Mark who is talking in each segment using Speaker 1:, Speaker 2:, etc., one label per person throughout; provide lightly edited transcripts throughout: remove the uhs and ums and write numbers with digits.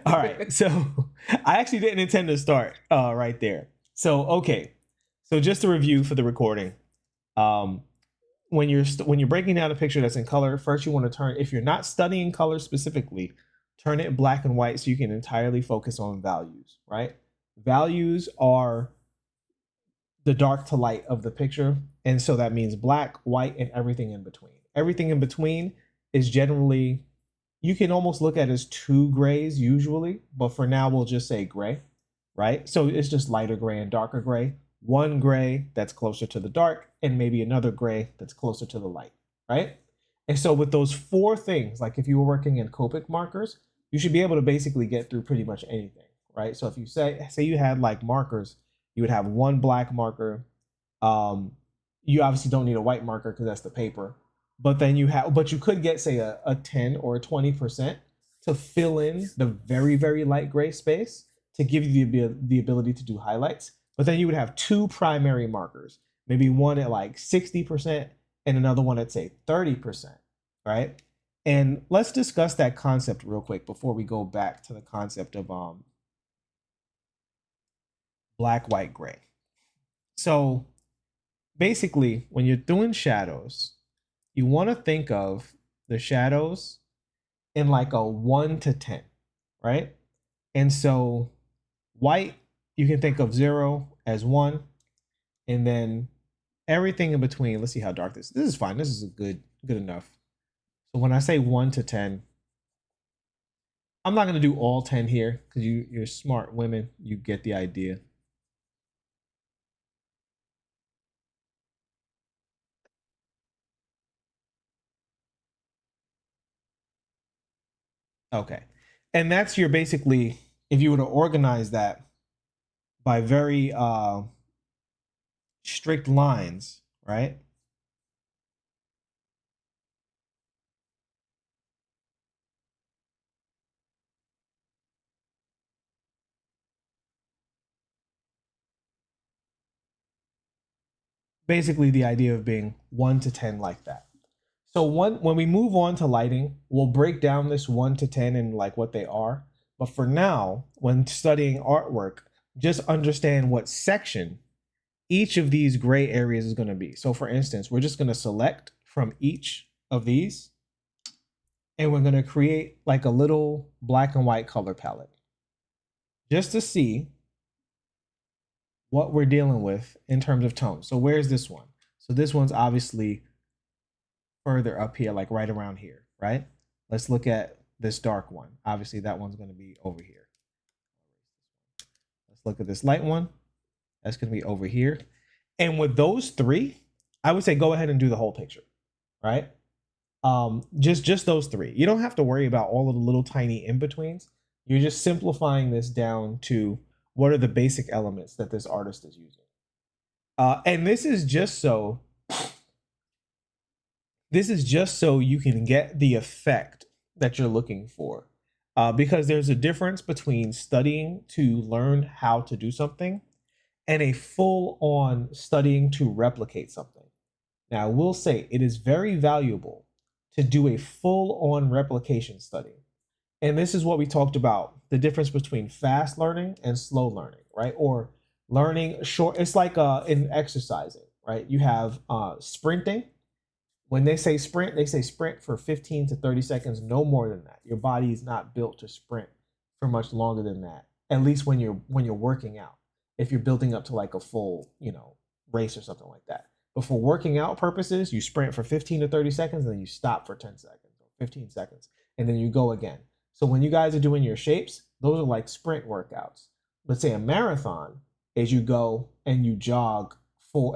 Speaker 1: All right. So I actually didn't intend to start right there. So okay. So just to review for the recording, um, when you're breaking down a picture that's in color, first you want to turn, if you're not studying color specifically, turn it black and white so you can entirely focus on values, right? Values are the dark to light of the picture. And so that means black, white, and everything in between. Everything in between is generally, you can almost look at as two grays usually, but for now we'll just say gray, right? So it's just lighter gray and darker gray. One gray that's closer to the dark, and maybe another gray that's closer to the light, right? And so with those four things, like if you were working in Copic markers, you should be able to basically get through pretty much anything, right? So if you say you had like markers, you would have one black marker. You obviously don't need a white marker because that's the paper. But then you could get say a 10 or a 20% to fill in the very, very light gray space to give you the ability to do highlights. But then you would have two primary markers, maybe one at like 60% and another one at say 30%, right? And let's discuss that concept real quick before we go back to the concept of black, white, gray. So basically, when you're doing shadows, you want to think of the shadows in like a 1 to 10, right? And so white, you can think of 0 as 1, and then everything in between. Let's see how dark this is fine. This is a good enough. So when I say 1 to 10, I'm not going to do all 10 here because you're smart women. You get the idea. Okay. And that's your basically, if you were to organize that by very strict lines, right? Basically the idea of being 1 to 10 like that. So when we move on to lighting, we'll break down this 1 to 10 and like what they are. But for now, when studying artwork, just understand what section each of these gray areas is going to be. So for instance, we're just going to select from each of these and we're going to create like a little black and white color palette just to see what we're dealing with in terms of tone. So where's this one? So this one's obviously further up here, like right around here, right? Let's look at this dark one. Obviously that one's going to be over here. Let's look at this light one. That's going to be over here. And with those three, I would say go ahead and do the whole picture, right? Just those three. You don't have to worry about all of the little tiny in-betweens. You're just simplifying this down to what are the basic elements that this artist is using. And this is just so you can get the effect that you're looking for. Because there's a difference between studying to learn how to do something and a full-on studying to replicate something. Now, I will say it is very valuable to do a full-on replication study. And this is what we talked about, the difference between fast learning and slow learning, right? Or learning short, it's like in exercising, right? You have sprinting. When they say sprint for 15 to 30 seconds, no more than that. Your body is not built to sprint for much longer than that, at least when you're working out. If you're building up to like a full, race or something like that. But for working out purposes, you sprint for 15 to 30 seconds and then you stop for 10 seconds or 15 seconds and then you go again. So when you guys are doing your shapes, those are like sprint workouts. Let's say a marathon is you go and you jog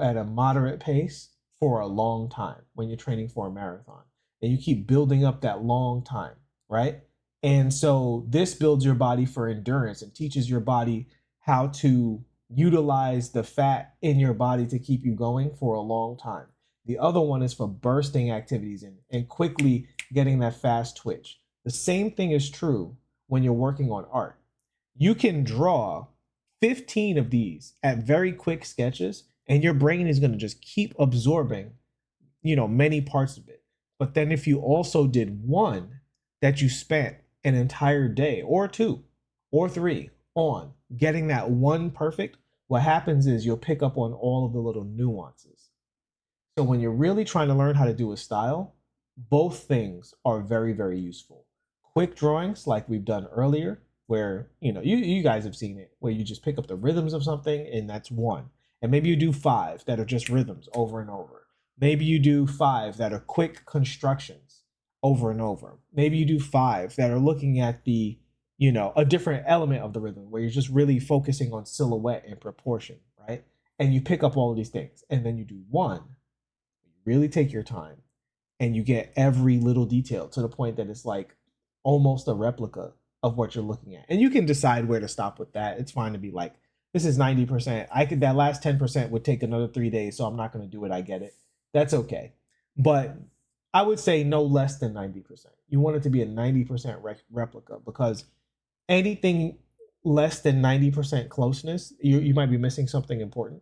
Speaker 1: at a moderate pace for a long time when you're training for a marathon. And you keep building up that long time, right? And so this builds your body for endurance and teaches your body how to utilize the fat in your body to keep you going for a long time. The other one is for bursting activities and quickly getting that fast twitch. The same thing is true when you're working on art. You can draw 15 of these at very quick sketches and your brain is going to just keep absorbing, many parts of it. But then if you also did one that you spent an entire day or two or three on getting that one perfect, what happens is you'll pick up on all of the little nuances. So when you're really trying to learn how to do a style, both things are very, very useful. Quick drawings, like we've done earlier, where you guys have seen it, where you just pick up the rhythms of something and that's one. And maybe you do five that are just rhythms over and over. Maybe you do five that are quick constructions over and over. Maybe you do five that are looking at a different element of the rhythm where you're just really focusing on silhouette and proportion, right? And you pick up all of these things. And then you do one, really take your time, and you get every little detail to the point that it's like almost a replica of what you're looking at. And you can decide where to stop with that. It's fine to be like, this is 90%. That last 10% would take another 3 days, so I'm not going to do it. I get it. That's okay. But I would say no less than 90%. You want it to be a 90% replica, because anything less than 90% closeness, you might be missing something important.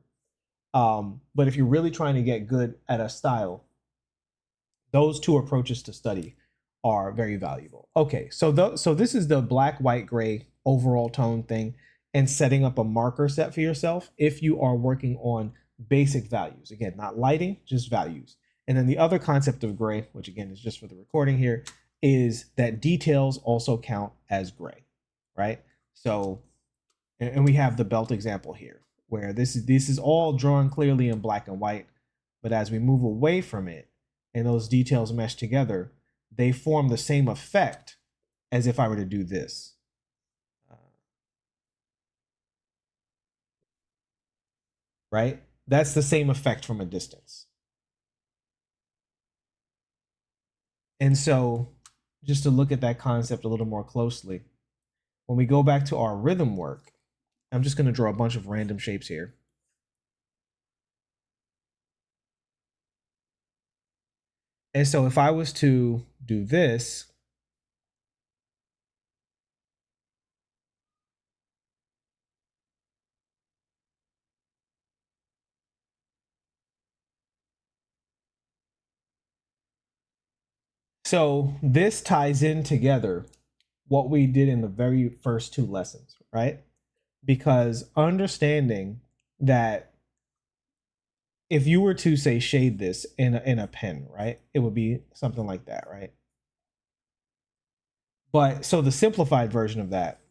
Speaker 1: But if you're really trying to get good at a style, those two approaches to study are very valuable. Okay, so this is the black, white, gray overall tone thing, and setting up a marker set for yourself if you are working on basic values. Again, not lighting, just values. And then the other concept of gray, which again is just for the recording here, is that details also count as gray, right? So, and we have the belt example here, where this is all drawn clearly in black and white, but as we move away from it and those details mesh together, they form the same effect as if I were to do this. Right? That's the same effect from a distance. And so, just to look at that concept a little more closely, when we go back to our rhythm work, I'm just going to draw a bunch of random shapes here. And so if I was to do this, so this ties in together what we did in the very first two lessons, right? Because understanding that if you were to say shade this in a pen, right, it would be something like that, right? But so the simplified version of that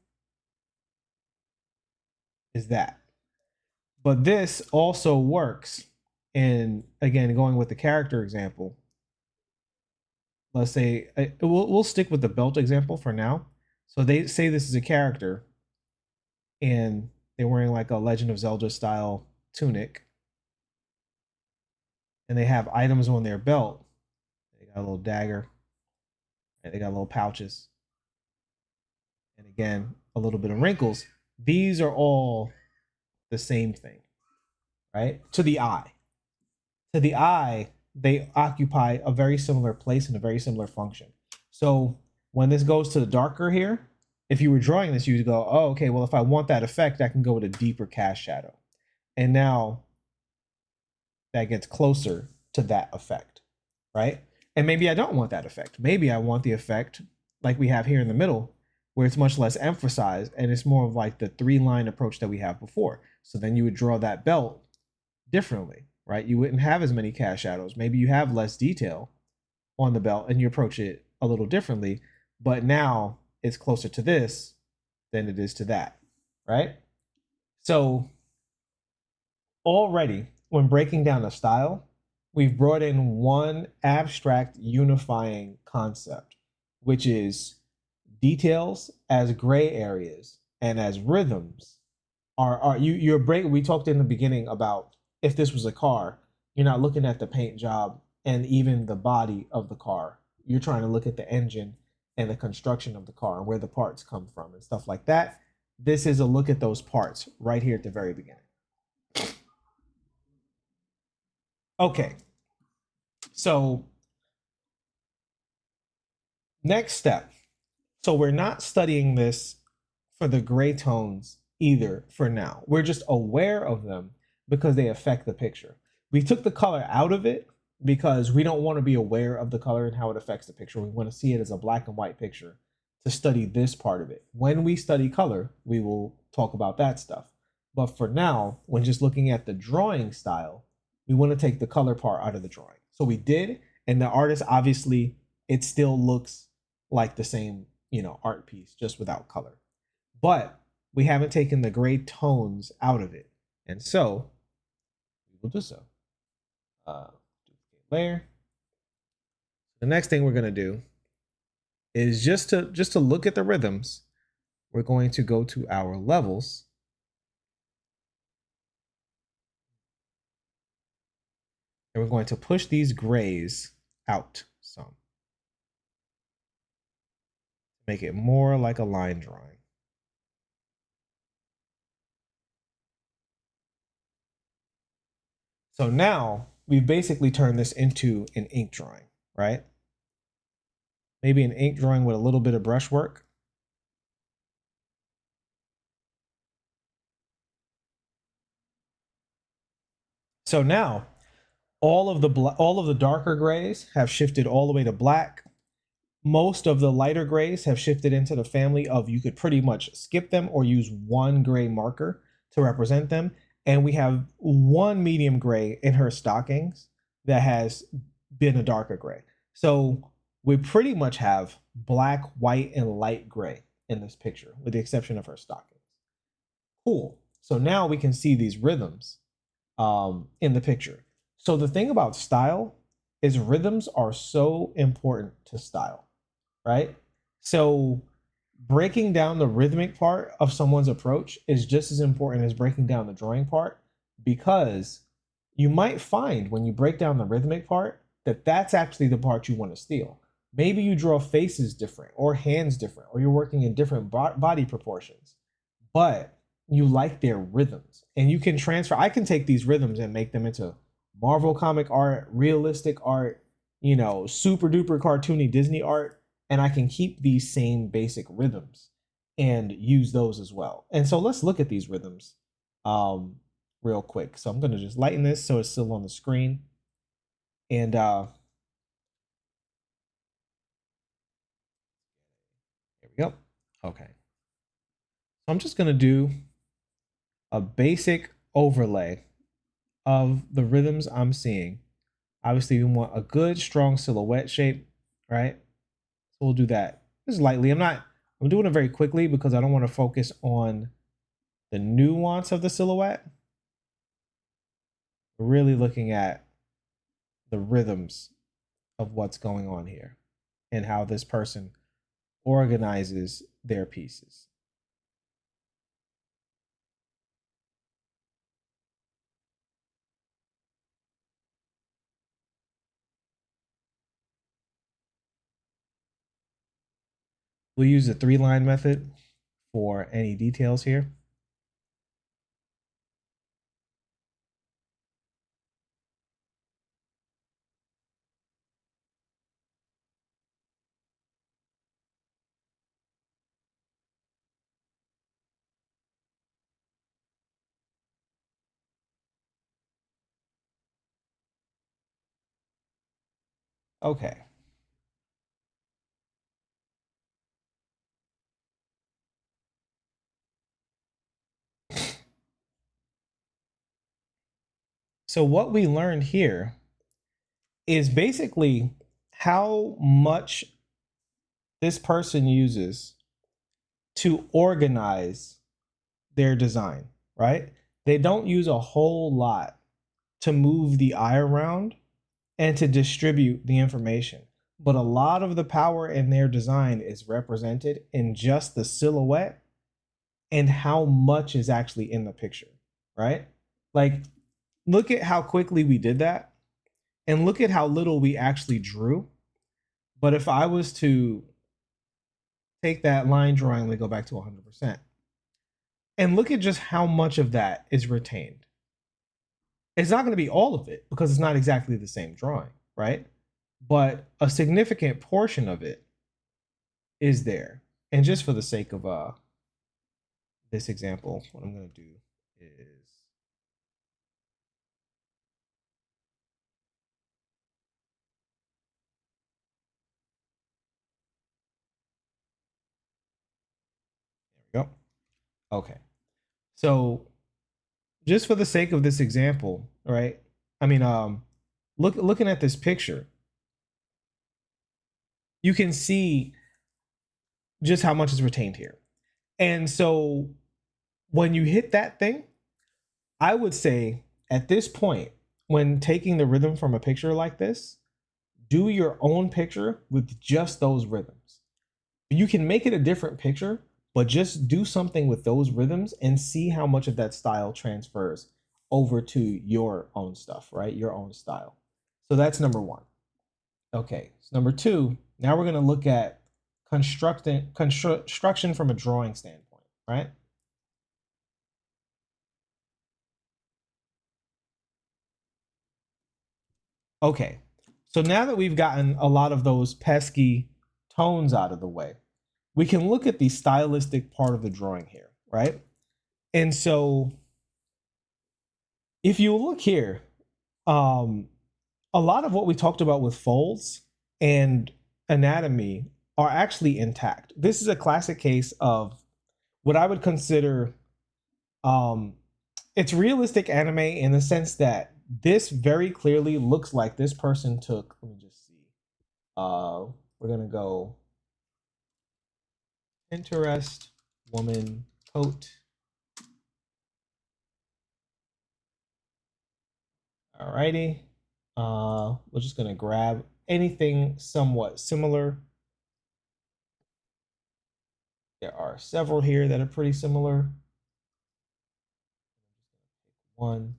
Speaker 1: is that. But this also works. And again, going with the character example, let's say we'll stick with the belt example for now. So they say this is a character and they're wearing like a Legend of Zelda style tunic, and they have items on their belt. They got a little dagger, and they got little pouches, and again, a little bit of wrinkles. These are all the same thing, right? To the eye. To the eye, they occupy a very similar place and a very similar function. So when this goes to the darker here, if you were drawing this, you'd go, oh, okay, well, if I want that effect, I can go with a deeper cast shadow. And now that gets closer to that effect, right? And maybe I don't want that effect. Maybe I want the effect like we have here in the middle, where it's much less emphasized and it's more of like the 3-line approach that we have before. So then you would draw that belt differently, right? You wouldn't have as many cast shadows. Maybe you have less detail on the belt and you approach it a little differently, but now it's closer to this than it is to that, right? So already when breaking down a style, we've brought in one abstract unifying concept, which is details as gray areas and as rhythms are you're break. We talked in the beginning about if this was a car, you're not looking at the paint job and even the body of the car. You're trying to look at the engine and the construction of the car and where the parts come from and stuff like that. This is a look at those parts right here at the very beginning. Okay, so next step. So we're not studying this for the gray tones either for now. We're just aware of them because they affect the picture. We took the color out of it because we don't want to be aware of the color and how it affects the picture. We want to see it as a black and white picture to study this part of it. When we study color, we will talk about that stuff. But for now, when just looking at the drawing style, we want to take the color part out of the drawing. So we did, and the artist obviously it still looks like the same, art piece just without color. But we haven't taken the gray tones out of it. And so we will do so. Duplicate layer. The next thing we're going to do is just to look at the rhythms. We're going to go to our levels, and we're going to push these grays out some, make it more like a line drawing. So now we've basically turned this into an ink drawing, right? Maybe an ink drawing with a little bit of brushwork. So now all of the darker grays have shifted all the way to black. Most of the lighter grays have shifted into the family of you could pretty much skip them or use one gray marker to represent them. And we have one medium gray in her stockings that has been a darker gray. So we pretty much have black, white, and light gray in this picture, with the exception of her stockings. Cool. So now we can see these rhythms in the picture. So the thing about style is rhythms are so important to style, right? So breaking down the rhythmic part of someone's approach is just as important as breaking down the drawing part, because you might find when you break down the rhythmic part that that's actually the part you want to steal. Maybe you draw faces different or hands different, or you're working in different body proportions, but you like their rhythms, and you can transfer. I can take these rhythms and make them into Marvel comic art, realistic art, super duper cartoony Disney art, and I can keep these same basic rhythms and use those as well. And so let's look at these rhythms real quick. So I'm going to just lighten this so it's still on the screen. And here we go. Okay. So I'm just going to do a basic overlay of the rhythms I'm seeing. Obviously, we want a good, strong silhouette shape, right? So we'll do that just lightly. I'm doing it very quickly because I don't want to focus on the nuance of the silhouette. We're really looking at the rhythms of what's going on here and how this person organizes their pieces. We'll use the 3-line method for any details here. Okay. So what we learned here is basically how much this person uses to organize their design, right? They don't use a whole lot to move the eye around and to distribute the information. But a lot of the power in their design is represented in just the silhouette and how much is actually in the picture, right? Like, look at how quickly we did that, and look at how little we actually drew. But if I was to take that line drawing, we go back to 100%, and look at just how much of that is retained. It's not going to be all of it because it's not exactly the same drawing, right? But a significant portion of it is there. And just for the sake of this example, what I'm going to do is Yep. Okay. So just for the sake of this example, right? I mean, looking at this picture, you can see just how much is retained here. And so when you hit that thing, I would say at this point, when taking the rhythm from a picture like this, do your own picture with just those rhythms. You can make it a different picture, but just do something with those rhythms and see how much of that style transfers over to your own stuff, right? Your own style. So that's number one. Okay, so number two, now we're going to look at construction from a drawing standpoint, right? Okay, so now that we've gotten a lot of those pesky tones out of the way, we can look at the stylistic part of the drawing here, right? And so if you look here, um, a lot of what we talked about with folds and anatomy are actually intact. This is a classic case of what I would consider um, it's realistic anime in the sense that this very clearly looks like this person took. Let me just see. We're gonna go Pinterest woman coat. Alrighty. We're just gonna grab anything somewhat similar. There are several here that are pretty similar. One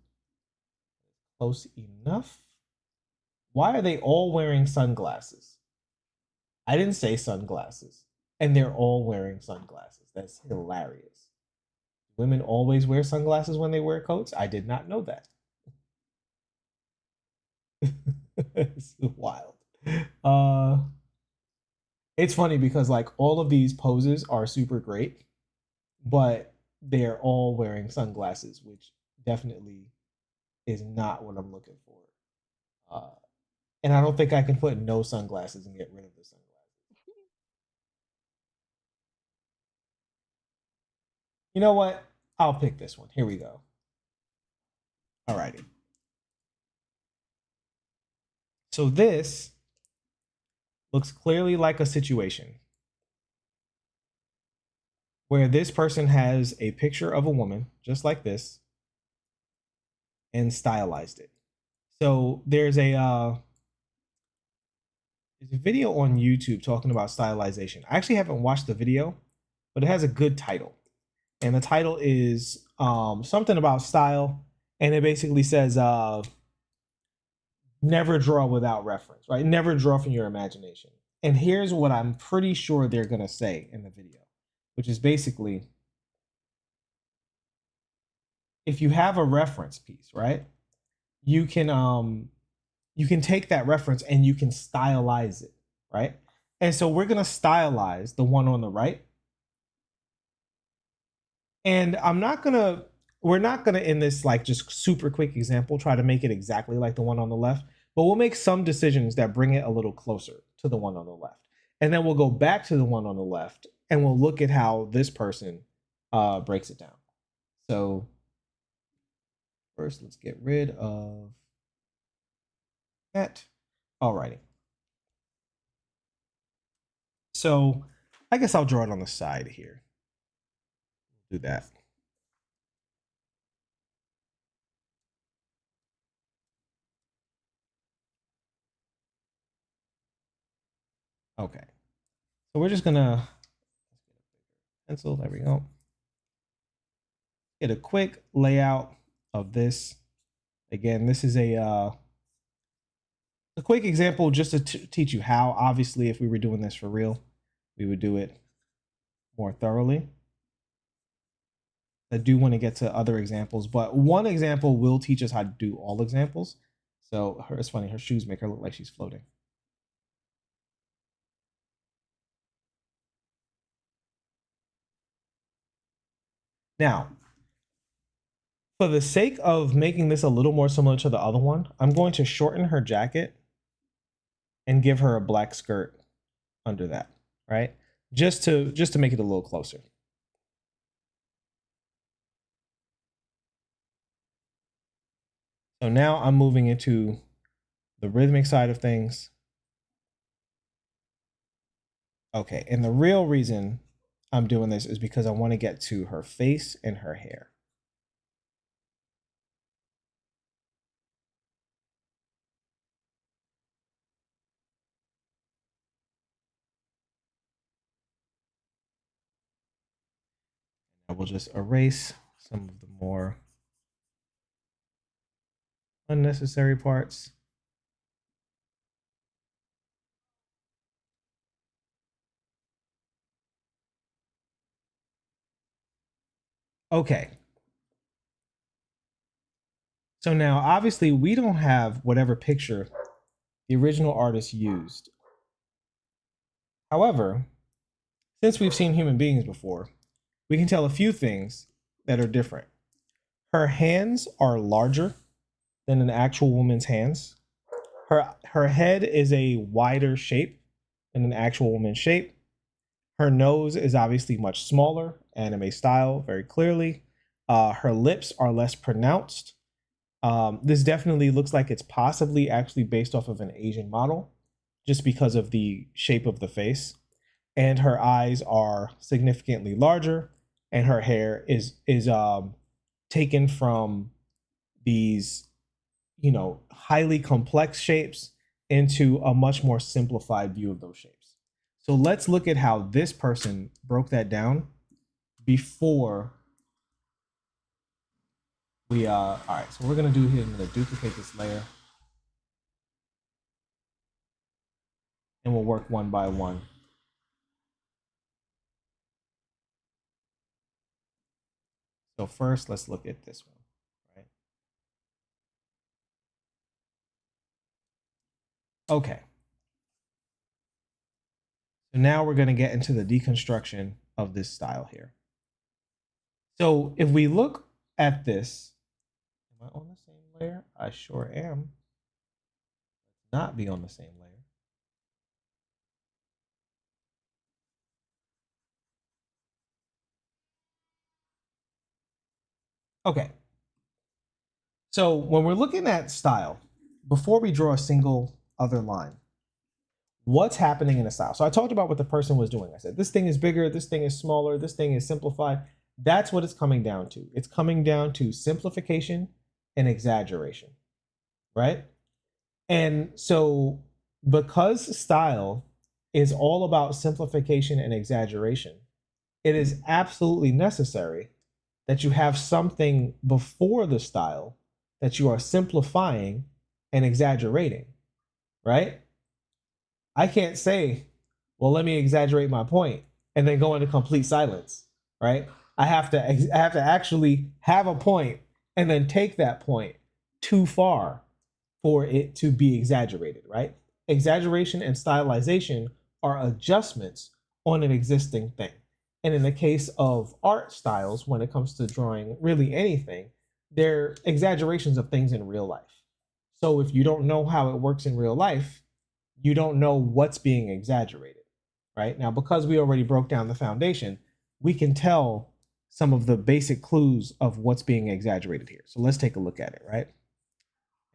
Speaker 1: close enough. Why are they all wearing sunglasses? I didn't say sunglasses. And they're all wearing sunglasses. That's hilarious. Women always wear sunglasses when they wear coats? I did not know that. It's wild. Uh it's funny because like all of these poses are super great, but they're all wearing sunglasses, which definitely is not what I'm looking for. Uh and I don't think I can put no sunglasses and get rid of the sunglasses. You know what? I'll pick this one. Here we go. Alrighty. So this looks clearly like a situation where this person has a picture of a woman just like this and stylized it. So there's a video on YouTube talking about stylization. I actually haven't watched the video, but it has a good title. And the title is something about style, and it basically says never draw without reference, right? Never draw from your imagination. And here's what I'm pretty sure they're gonna say in the video, which is basically if you have a reference piece, right? You can you can take that reference and you can stylize it, right? And so we're gonna stylize the one on the right. And we're not gonna in this like just super quick example try to make it exactly like the one on the left, but we'll make some decisions that bring it a little closer to the one on the left. And then we'll go back to the one on the left and we'll look at how this person breaks it down. So first, let's get rid of that. Alrighty. So I guess I'll draw it on the side here. Do that. Okay. So we're just gonna pencil. There we go. Get a quick layout of this. Again, this is a quick example just to teach you how. Obviously, if we were doing this for real, we would do it more thoroughly. I do want to get to other examples, but one example will teach us how to do all examples. So it's funny, her shoes make her look like she's floating. Now, for the sake of making this a little more similar to the other one, I'm going to shorten her jacket and give her a black skirt under that, right? Just to make it a little closer. So now I'm moving into the rhythmic side of things. Okay, and the real reason I'm doing this is because I want to get to her face and her hair. I will just erase some of the more unnecessary parts. Okay. So now obviously we don't have whatever picture the original artist used. However, since we've seen human beings before, we can tell a few things that are different. Her hands are larger than an actual woman's hands. Her head is a wider shape than an actual woman's shape. Her nose is obviously much smaller, anime style, very clearly. Her lips are less pronounced. This definitely looks like it's possibly actually based off of an Asian model, just because of the shape of the face. And her eyes are significantly larger, and her hair is taken from these, highly complex shapes into a much more simplified view of those shapes. So let's look at how this person broke that down before we all right, so we're gonna do here, I'm gonna duplicate this layer and we'll work one by one. So first let's look at this one, right? Okay. So now we're gonna get into the deconstruction of this style here. So if we look at this, am I on the same layer? I sure am. Not be on the same layer. Okay. So when we're looking at style, before we draw a single other line, what's happening in a style? So I talked about what the person was doing. I said, this thing is bigger, this thing is smaller, this thing is simplified. That's what it's coming down to. It's coming down to simplification and exaggeration, right? And so because style is all about simplification and exaggeration, it is absolutely necessary that you have something before the style that you are simplifying and exaggerating, right? I can't say, well, let me exaggerate my point and then go into complete silence, right? I have to actually have a point and then take that point too far for it to be exaggerated, right? Exaggeration and stylization are adjustments on an existing thing. And in the case of art styles, when it comes to drawing really anything, they're exaggerations of things in real life. So if you don't know how it works in real life, you don't know what's being exaggerated, right? Now, because we already broke down the foundation, we can tell some of the basic clues of what's being exaggerated here. So let's take a look at it, right?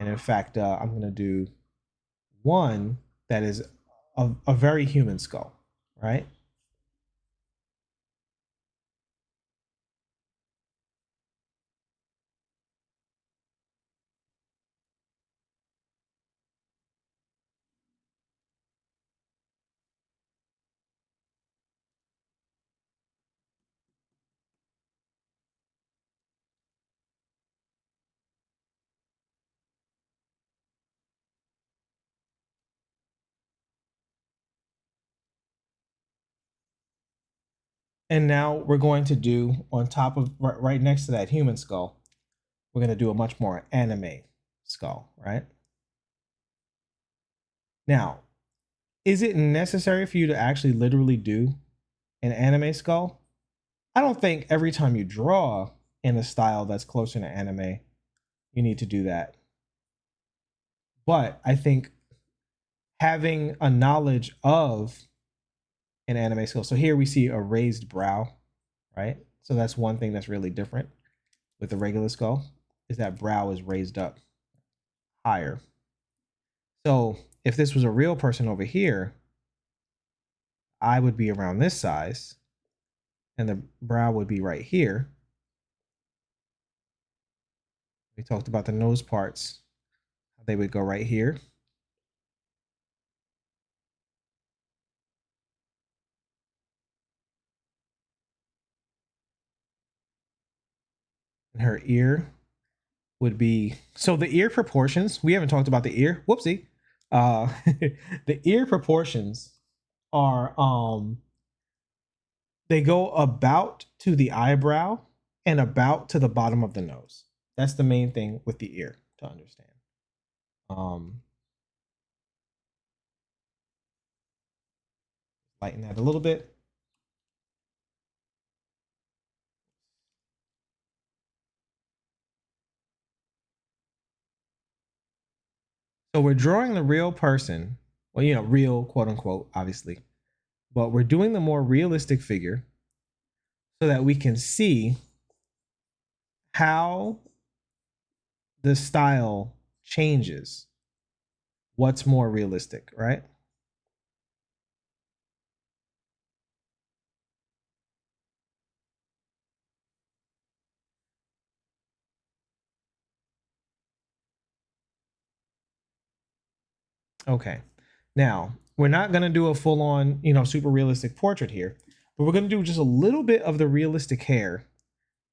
Speaker 1: And in fact, I'm going to do one that is a very human skull, right? And now we're going to do on top of right next to that human skull, we're going to do a much more anime skull, right? Now, is it necessary for you to actually literally do an anime skull? I don't think every time you draw in a style that's closer to anime, you need to do that. But I think having a knowledge of an anime skull. So here we see a raised brow, right? So that's one thing that's really different with the regular skull is that brow is raised up, higher. So if this was a real person over here, eye would be around this size and the brow would be right here. We talked about the nose parts. They would go right here. And her ear would be, so the ear proportions, we haven't talked about the ear. Whoopsie. The ear proportions are they go about to the eyebrow and about to the bottom of the nose. That's the main thing with the ear to understand. Um Lighten that a little bit. So we're drawing the real person, well, real quote unquote, obviously, but we're doing the more realistic figure so that we can see how the style changes what's more realistic, right? Okay. Now, we're not going to do a full on, super realistic portrait here, but we're going to do just a little bit of the realistic hair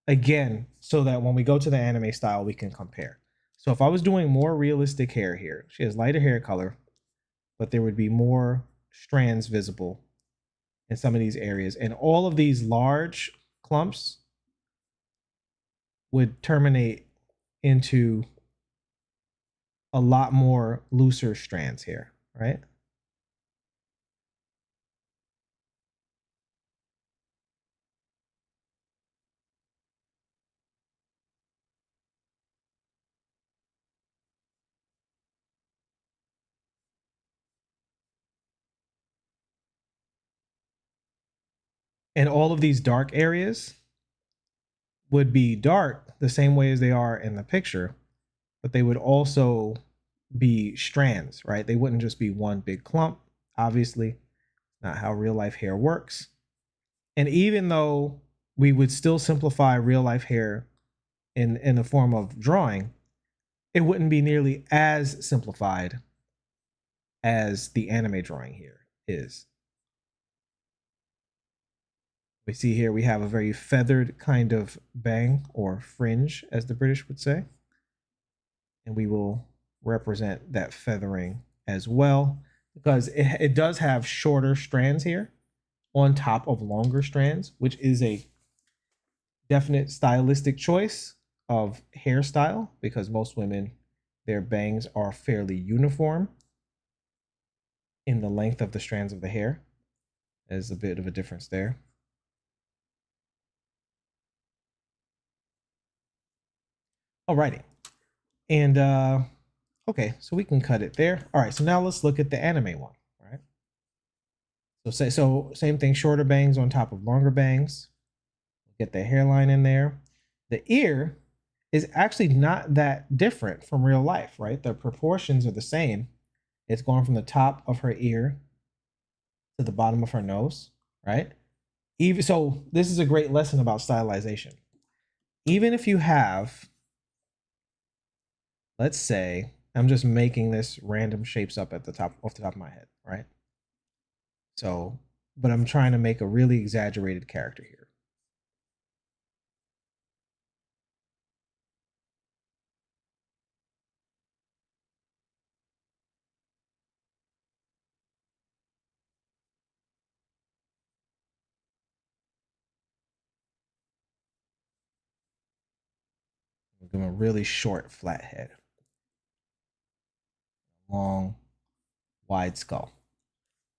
Speaker 1: again so that when we go to the anime style, we can compare. So if I was doing more realistic hair here, she has lighter hair color, but there would be more strands visible in some of these areas. And all of these large clumps would terminate into a lot more looser strands here, right? And all of these dark areas would be dark the same way as they are in the picture, but they would also be strands, right? They wouldn't just be one big clump. Obviously, not how real life hair works. And even though we would still simplify real life hair in the form of drawing, it wouldn't be nearly as simplified as the anime drawing here is. We see here we have a very feathered kind of bang or fringe, as the British would say. And we will represent that feathering as well because it does have shorter strands here on top of longer strands, which is a definite stylistic choice of hairstyle because most women, their bangs are fairly uniform in the length of the strands of the hair. There's a bit of a difference there. Alrighty. And okay, so we can cut it there. All right, so now let's look at the anime one, right? So same thing, shorter bangs on top of longer bangs. Get the hairline in there. The ear is actually not that different from real life, right? The proportions are the same. It's going from the top of her ear to the bottom of her nose, right? Even so, this is a great lesson about stylization. Even if you have, let's say, I'm just making this random shapes up at the top off the top of my head, right? So, but I'm trying to make a really exaggerated character here. Give him a really short, flat head, long, wide skull.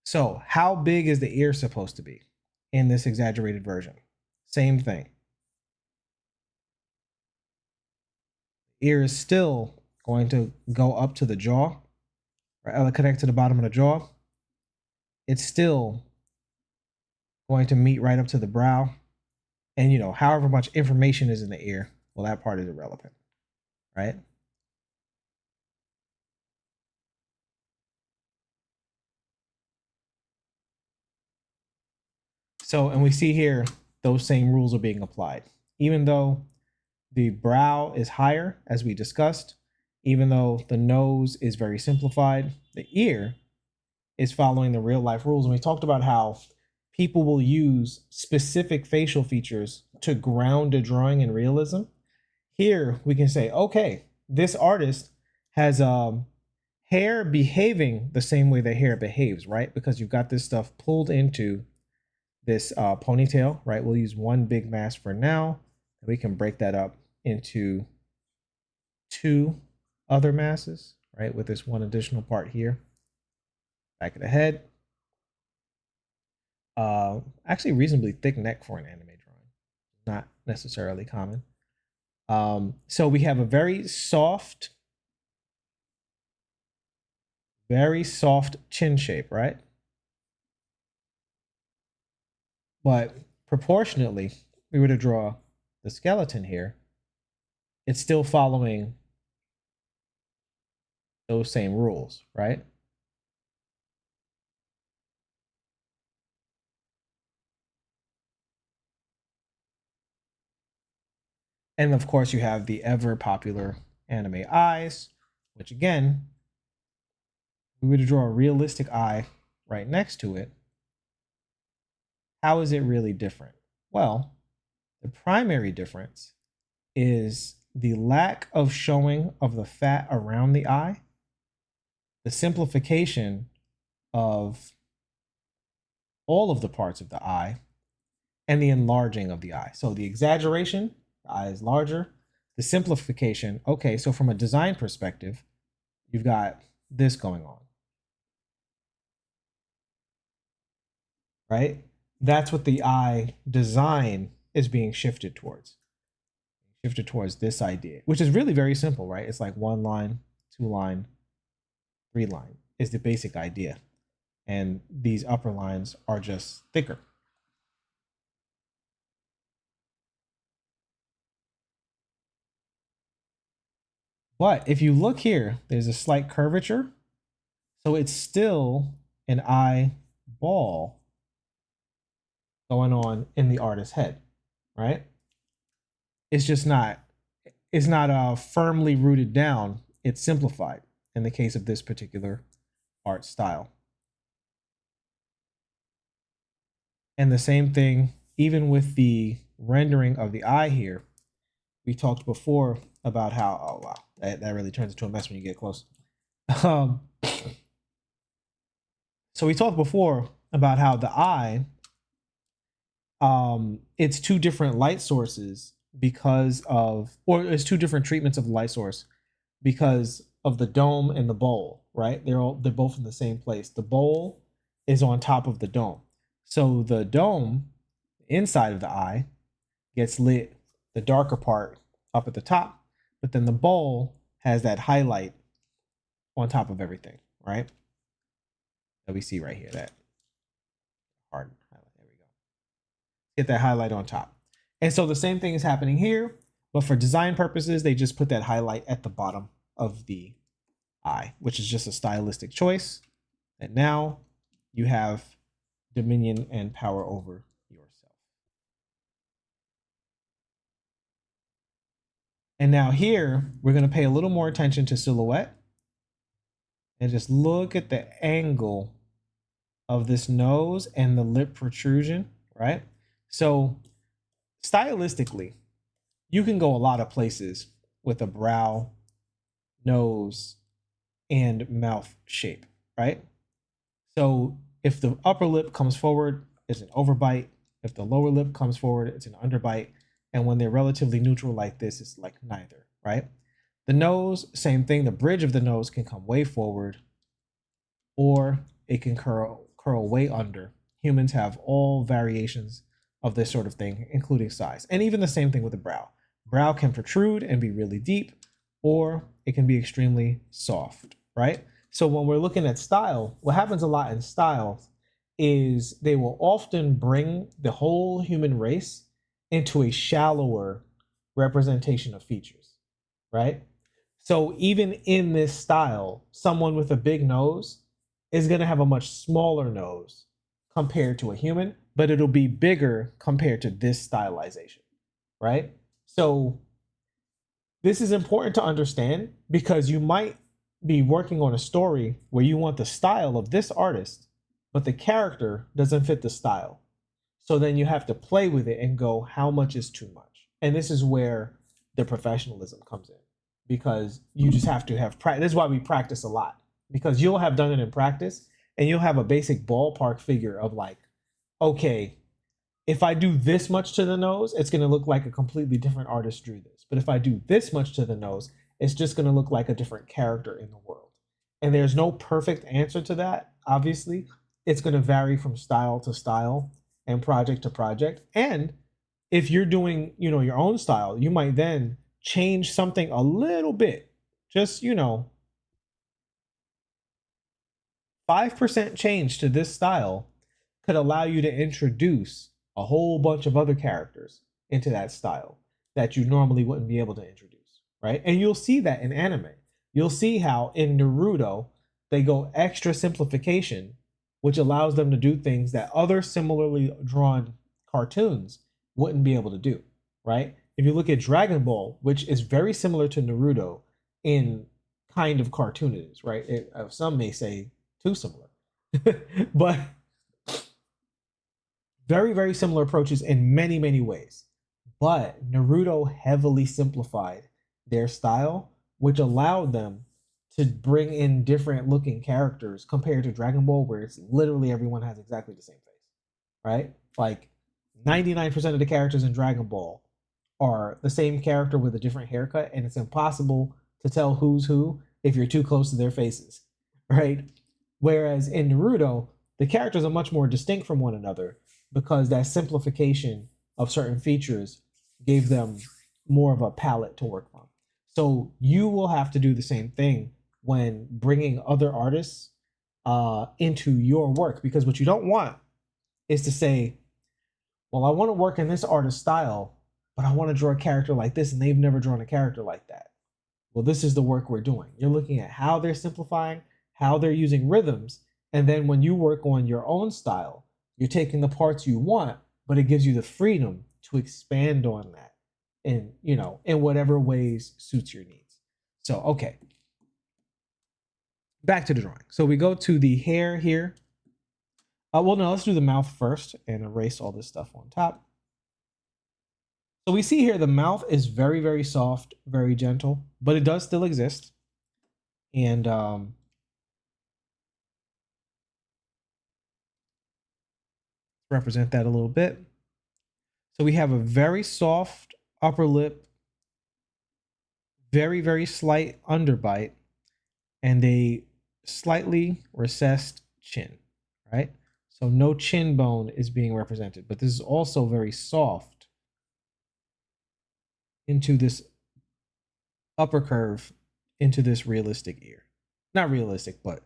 Speaker 1: So, how big is the ear supposed to be in this exaggerated version? Same thing. Ear is still going to go up to the jaw, or connect to the bottom of the jaw. It's still going to meet right up to the brow. And, however much information is in the ear, well, that part is irrelevant, right? So, and we see here those same rules are being applied. Even though the brow is higher, as we discussed, even though the nose is very simplified, the ear is following the real life rules. And we talked about how people will use specific facial features to ground a drawing in realism. Here we can say, okay, this artist has hair behaving the same way the hair behaves, right? Because you've got this stuff pulled into this ponytail, right? We'll use one big mask for now. We can break that up into two other masses, right? With this one additional part here. Back of the head. Actually reasonably thick neck for an anime drawing. Not necessarily common. So we have a very soft chin shape, right? But proportionately, we were to draw the skeleton here, it's still following those same rules, right? And of course, you have the ever popular anime eyes, which again, we were to draw a realistic eye right next to it. How is it really different? Well, the primary difference is the lack of showing of the fat around the eye, the simplification of all of the parts of the eye, and the enlarging of the eye. So the exaggeration, the eye is larger. The simplification, okay, so from a design perspective, you've got this going on, right? That's what the eye design is being shifted towards. Shifted towards this idea, which is really very simple, right? It's like one line, two line, three line is the basic idea. And these upper lines are just thicker. But if you look here, there's a slight curvature. So it's still an eyeball going on in the artist's head, right? It's just not, it's not firmly rooted down. It's simplified in the case of this particular art style. And the same thing, even with the rendering of the eye here, we talked before about how, oh wow, that really turns into a mess when you get close. Um, so we talked before about how the eye, it's two different light sources because of, or it's two different treatments of the light source because of the dome and the bowl, right? They're both in the same place. The bowl is on top of the dome. So the dome inside of the eye gets lit, the darker part up at the top, but then the bowl has that highlight on top of everything, right? That we see right here, that hard highlight. There we go. Get that highlight on top. And so the same thing is happening here, but for design purposes, they just put that highlight at the bottom of the eye, which is just a stylistic choice. And now you have dominion and power over yourself. And now here, we're going to pay a little more attention to silhouette and just look at the angle of this nose and the lip protrusion, right? So stylistically, you can go a lot of places with a brow, nose, and mouth shape, right? So if the upper lip comes forward, it's an overbite. If the lower lip comes forward, it's an underbite. And when they're relatively neutral like this, it's like neither, right? The nose, same thing. The bridge of the nose can come way forward or it can curl way under. Humans have all variations of this sort of thing, including size. And even the same thing with the brow. Brow can protrude and be really deep, or it can be extremely soft, right? So when we're looking at style, what happens a lot in style is they will often bring the whole human race into a shallower representation of features, right? So even in this style, someone with a big nose is going to have a much smaller nose compared to a human but it'll be bigger compared to this stylization, right? So this is important to understand because you might be working on a story where you want the style of this artist, but the character doesn't fit the style. So then you have to play with it and go, how much is too much? And this is where the professionalism comes in because you just have to have practice. This is why we practice a lot because you'll have done it in practice and you'll have a basic ballpark figure of like, okay, if I do this much to the nose, it's going to look like a completely different artist drew this. But if I do this much to the nose, it's just going to look like a different character in the world. And there's no perfect answer to that, obviously. It's going to vary from style to style and project to project. And if you're doing, your own style, you might then change something a little bit. Just, 5% change to this style could allow you to introduce a whole bunch of other characters into that style that you normally wouldn't be able to introduce, right? And you'll see that in anime. You'll see how in Naruto they go extra simplification, which allows them to do things that other similarly drawn cartoons wouldn't be able to do, right? If you look at Dragon Ball, which is very similar to Naruto in kind of cartoon it is, right? Some may say too similar, but very, very similar approaches in many, many ways. But Naruto heavily simplified their style, which allowed them to bring in different looking characters compared to Dragon Ball, where it's literally everyone has exactly the same face, right? Like 99% of the characters in Dragon Ball are the same character with a different haircut, and it's impossible to tell who's who if you're too close to their faces, right? Whereas in Naruto, the characters are much more distinct from one another because that simplification of certain features gave them more of a palette to work from. So you will have to do the same thing when bringing other artists into your work, because what you don't want is to say, well, I want to work in this artist style, but I want to draw a character like this, and they've never drawn a character like that. Well, this is the work we're doing. You're looking at how they're simplifying, how they're using rhythms, and then when you work on your own style, you're taking the parts you want, but it gives you the freedom to expand on that in whatever ways suits your needs. So, okay. Back to the drawing. So we go to the hair here. Well, no, let's do the mouth first and erase all this stuff on top. So we see here the mouth is very, very soft, very gentle, but it does still exist. And represent that a little bit. So we have a very soft upper lip, very, very slight underbite, and a slightly recessed chin, right? So no chin bone is being represented, but this is also very soft into this upper curve, into this realistic ear. Not realistic, but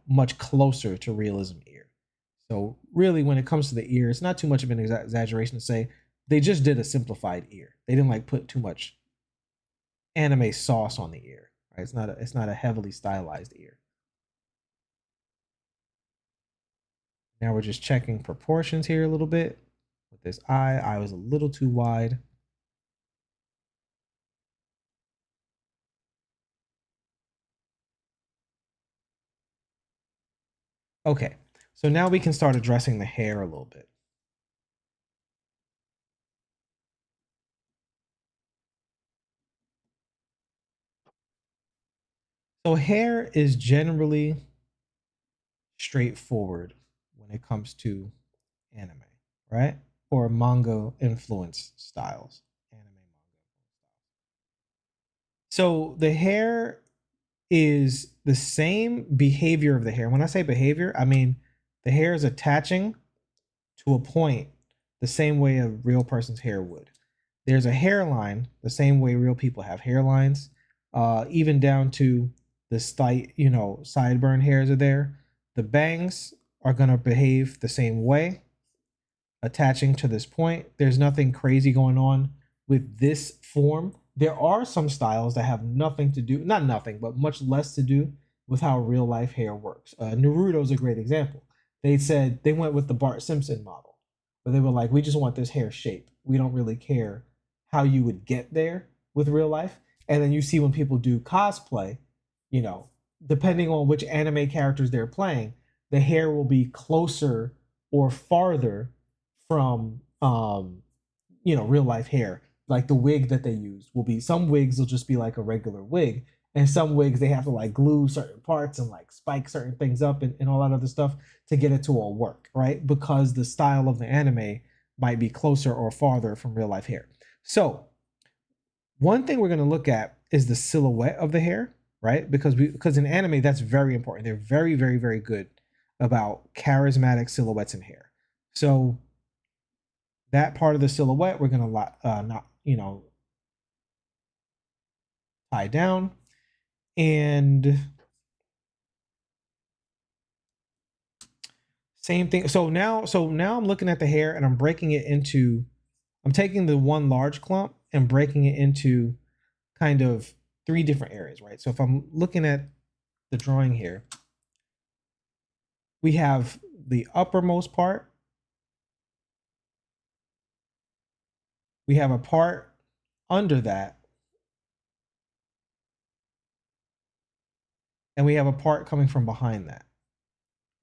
Speaker 1: much closer to realism ear. So really, when it comes to the ear, it's not too much of an exaggeration to say they just did a simplified ear. They didn't like put too much anime sauce on the ear. Right? It's not a heavily stylized ear. Now we're just checking proportions here a little bit with this eye. Eye was a little too wide. Okay, so now we can start addressing the hair a little bit. So hair is generally straightforward when it comes to anime, right? Or manga influence styles. Anime manga. So the hair is the same behavior of the hair. When I say behavior, I mean the hair is attaching to a point the same way a real person's hair would. There's a hairline the same way real people have hairlines, even down to the sideburn hairs are there. The bangs are going to behave the same way, attaching to this point. There's nothing crazy going on with this form. There are some styles that have nothing to do, not nothing, but much less to do with how real life hair works. Naruto is a great example. They said they went with the Bart Simpson model. but they were like, we just want this hair shape. We don't really care how you would get there with real life. And then you see when people do cosplay, you know, depending on which anime characters they're playing, the hair will be closer or farther from real life hair. Like the wig that they use will be, some wigs will just be like a regular wig, and some wigs they have to like glue certain parts and like spike certain things up and all that other stuff to get it to all work, right? Because the style of the anime might be closer or farther from real life hair. So one thing we're going to look at is the silhouette of the hair, right? Because in anime that's very important. They're very very very good about charismatic silhouettes in hair. So that part of the silhouette we're going to not tie down. And same thing. So now I'm looking at the hair and I'm breaking it into, I'm taking the one large clump and breaking it into kind of three different areas, right? So if I'm looking at the drawing here, we have the uppermost part, we have a part under that, and we have a part coming from behind that,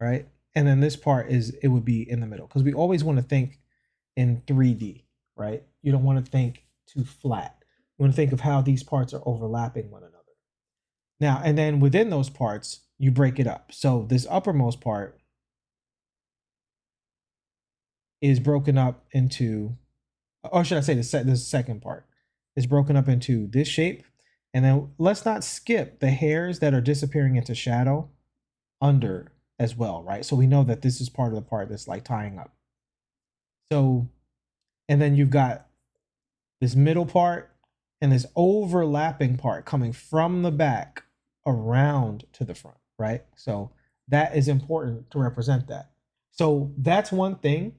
Speaker 1: right? And then this part it would be in the middle, because we always want to think in 3D, right? You don't want to think too flat. You want to think of how these parts are overlapping one another. Now, and then within those parts, you break it up. So this uppermost part is broken up into, or should I say the second part is broken up into this shape. And then let's not skip the hairs that are disappearing into shadow under as well, right? So we know that this is part of the part that's like tying up. So, and then you've got this middle part and this overlapping part coming from the back around to the front, right? So that is important to represent that. So that's one thing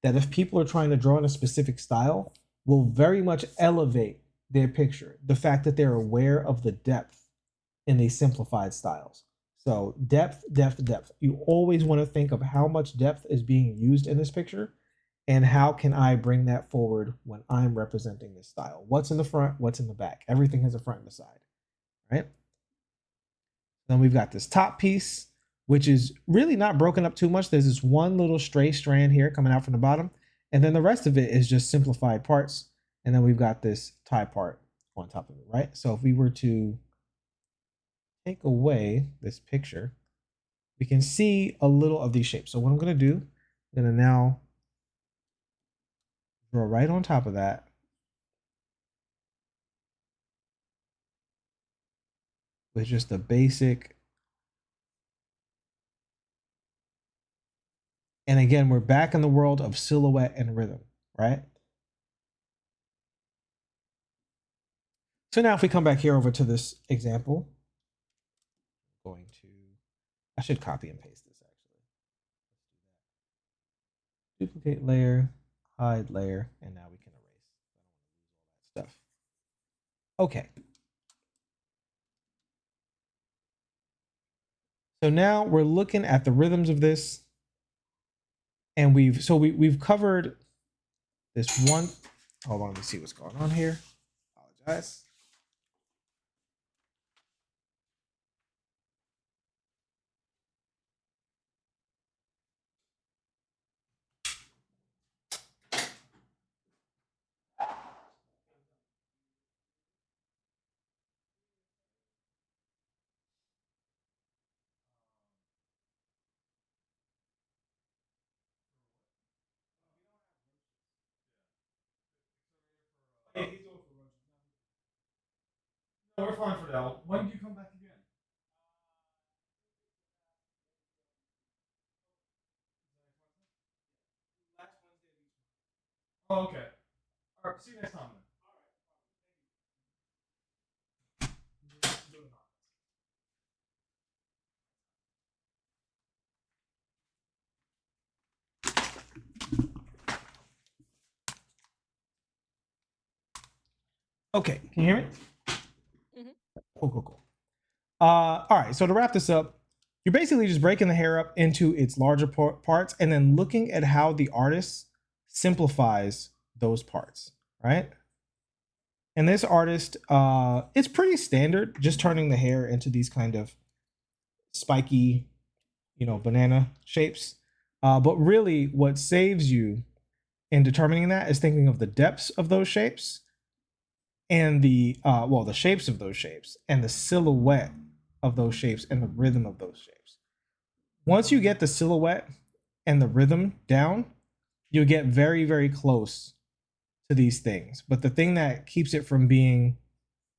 Speaker 1: that if people are trying to draw in a specific style will very much elevate their picture. The fact that they're aware of the depth in these simplified styles. So depth, depth, depth. You always want to think of how much depth is being used in this picture and how can I bring that forward when I'm representing this style. What's in the front, what's in the back. Everything has a front and a side, right? Then we've got this top piece, which is really not broken up too much. There's this one little stray strand here coming out from the bottom, and then the rest of it is just simplified parts. And then we've got this tie part on top of it, right? So if we were to take away this picture, we can see a little of these shapes. So what I'm going to do, I'm going to now draw right on top of that with just the basic. And again, we're back in the world of silhouette and rhythm, right? So now if we come back here over to this example, I'm going to, I should copy and paste this actually. Duplicate layer, hide layer, and now we can erase. I don't want to lose all that stuff. Okay. So now we're looking at the rhythms of this, and we've covered this one. Hold on, let me see what's going on here. Apologize. No, we're fine for now. When do you come back again? Last Wednesday of each month. Oh, okay. All right. See you next time then. Okay. Can you hear me?
Speaker 2: Mhm.
Speaker 1: Cool, cool, cool. All right. So to wrap this up, you're basically just breaking the hair up into its larger parts and then looking at how the artist simplifies those parts, right? And this artist, it's pretty standard, just turning the hair into these kind of spiky, banana shapes. But really, what saves you in determining that is thinking of the depths of those shapes and the shapes of those shapes and the silhouette of those shapes and the rhythm of those shapes. Once you get the silhouette and the rhythm down, you get very, very close to these things. But the thing that keeps it from being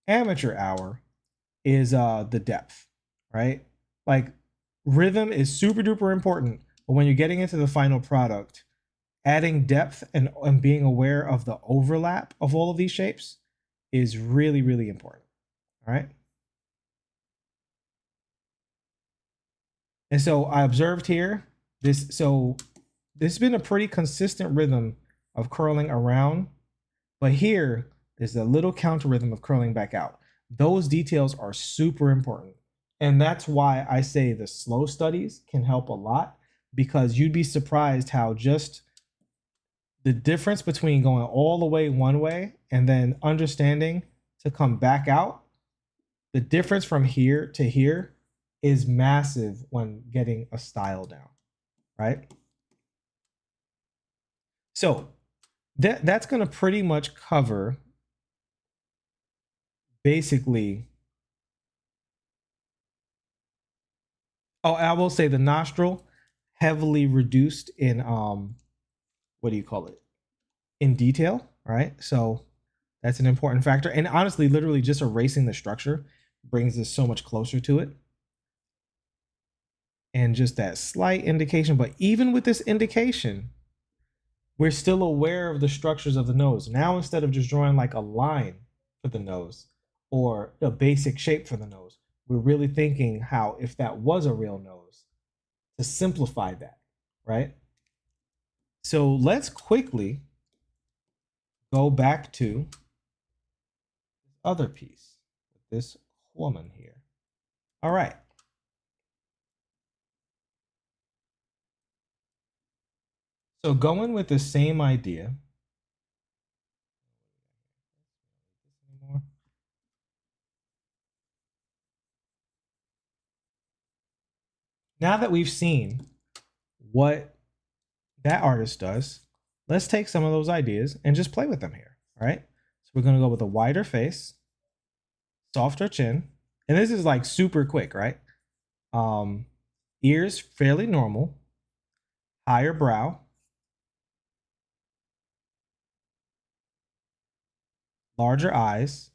Speaker 1: amateur hour is the depth, right? Like, rhythm is super duper important, but when you're getting into the final product, adding depth and being aware of the overlap of all of these shapes is really, really important. All right. And so I observed here this has been a pretty consistent rhythm of curling around, but here there's a little counter rhythm of curling back out. Those details are super important. And that's why I say the slow studies can help a lot, because you'd be surprised how just the difference between going all the way one way and then understanding to come back out, the difference from here to here is massive when getting a style down, right? So that's going to pretty much cover basically. Oh, I will say the nostril heavily reduced in what do you call it? In detail, right? So that's an important factor. And honestly, literally just erasing the structure brings us so much closer to it. And just that slight indication, but even with this indication, we're still aware of the structures of the nose. Now, instead of just drawing like a line for the nose or a basic shape for the nose, we're really thinking how, if that was a real nose, to simplify that, right? So let's quickly go back to this other piece, this woman here. All right. So going with the same idea. Now that we've seen what that artist does, let's take some of those ideas and just play with them here. All right. So we're going to go with a wider face, softer chin. And this is like super quick, right? Ears fairly normal, higher brow, larger eyes,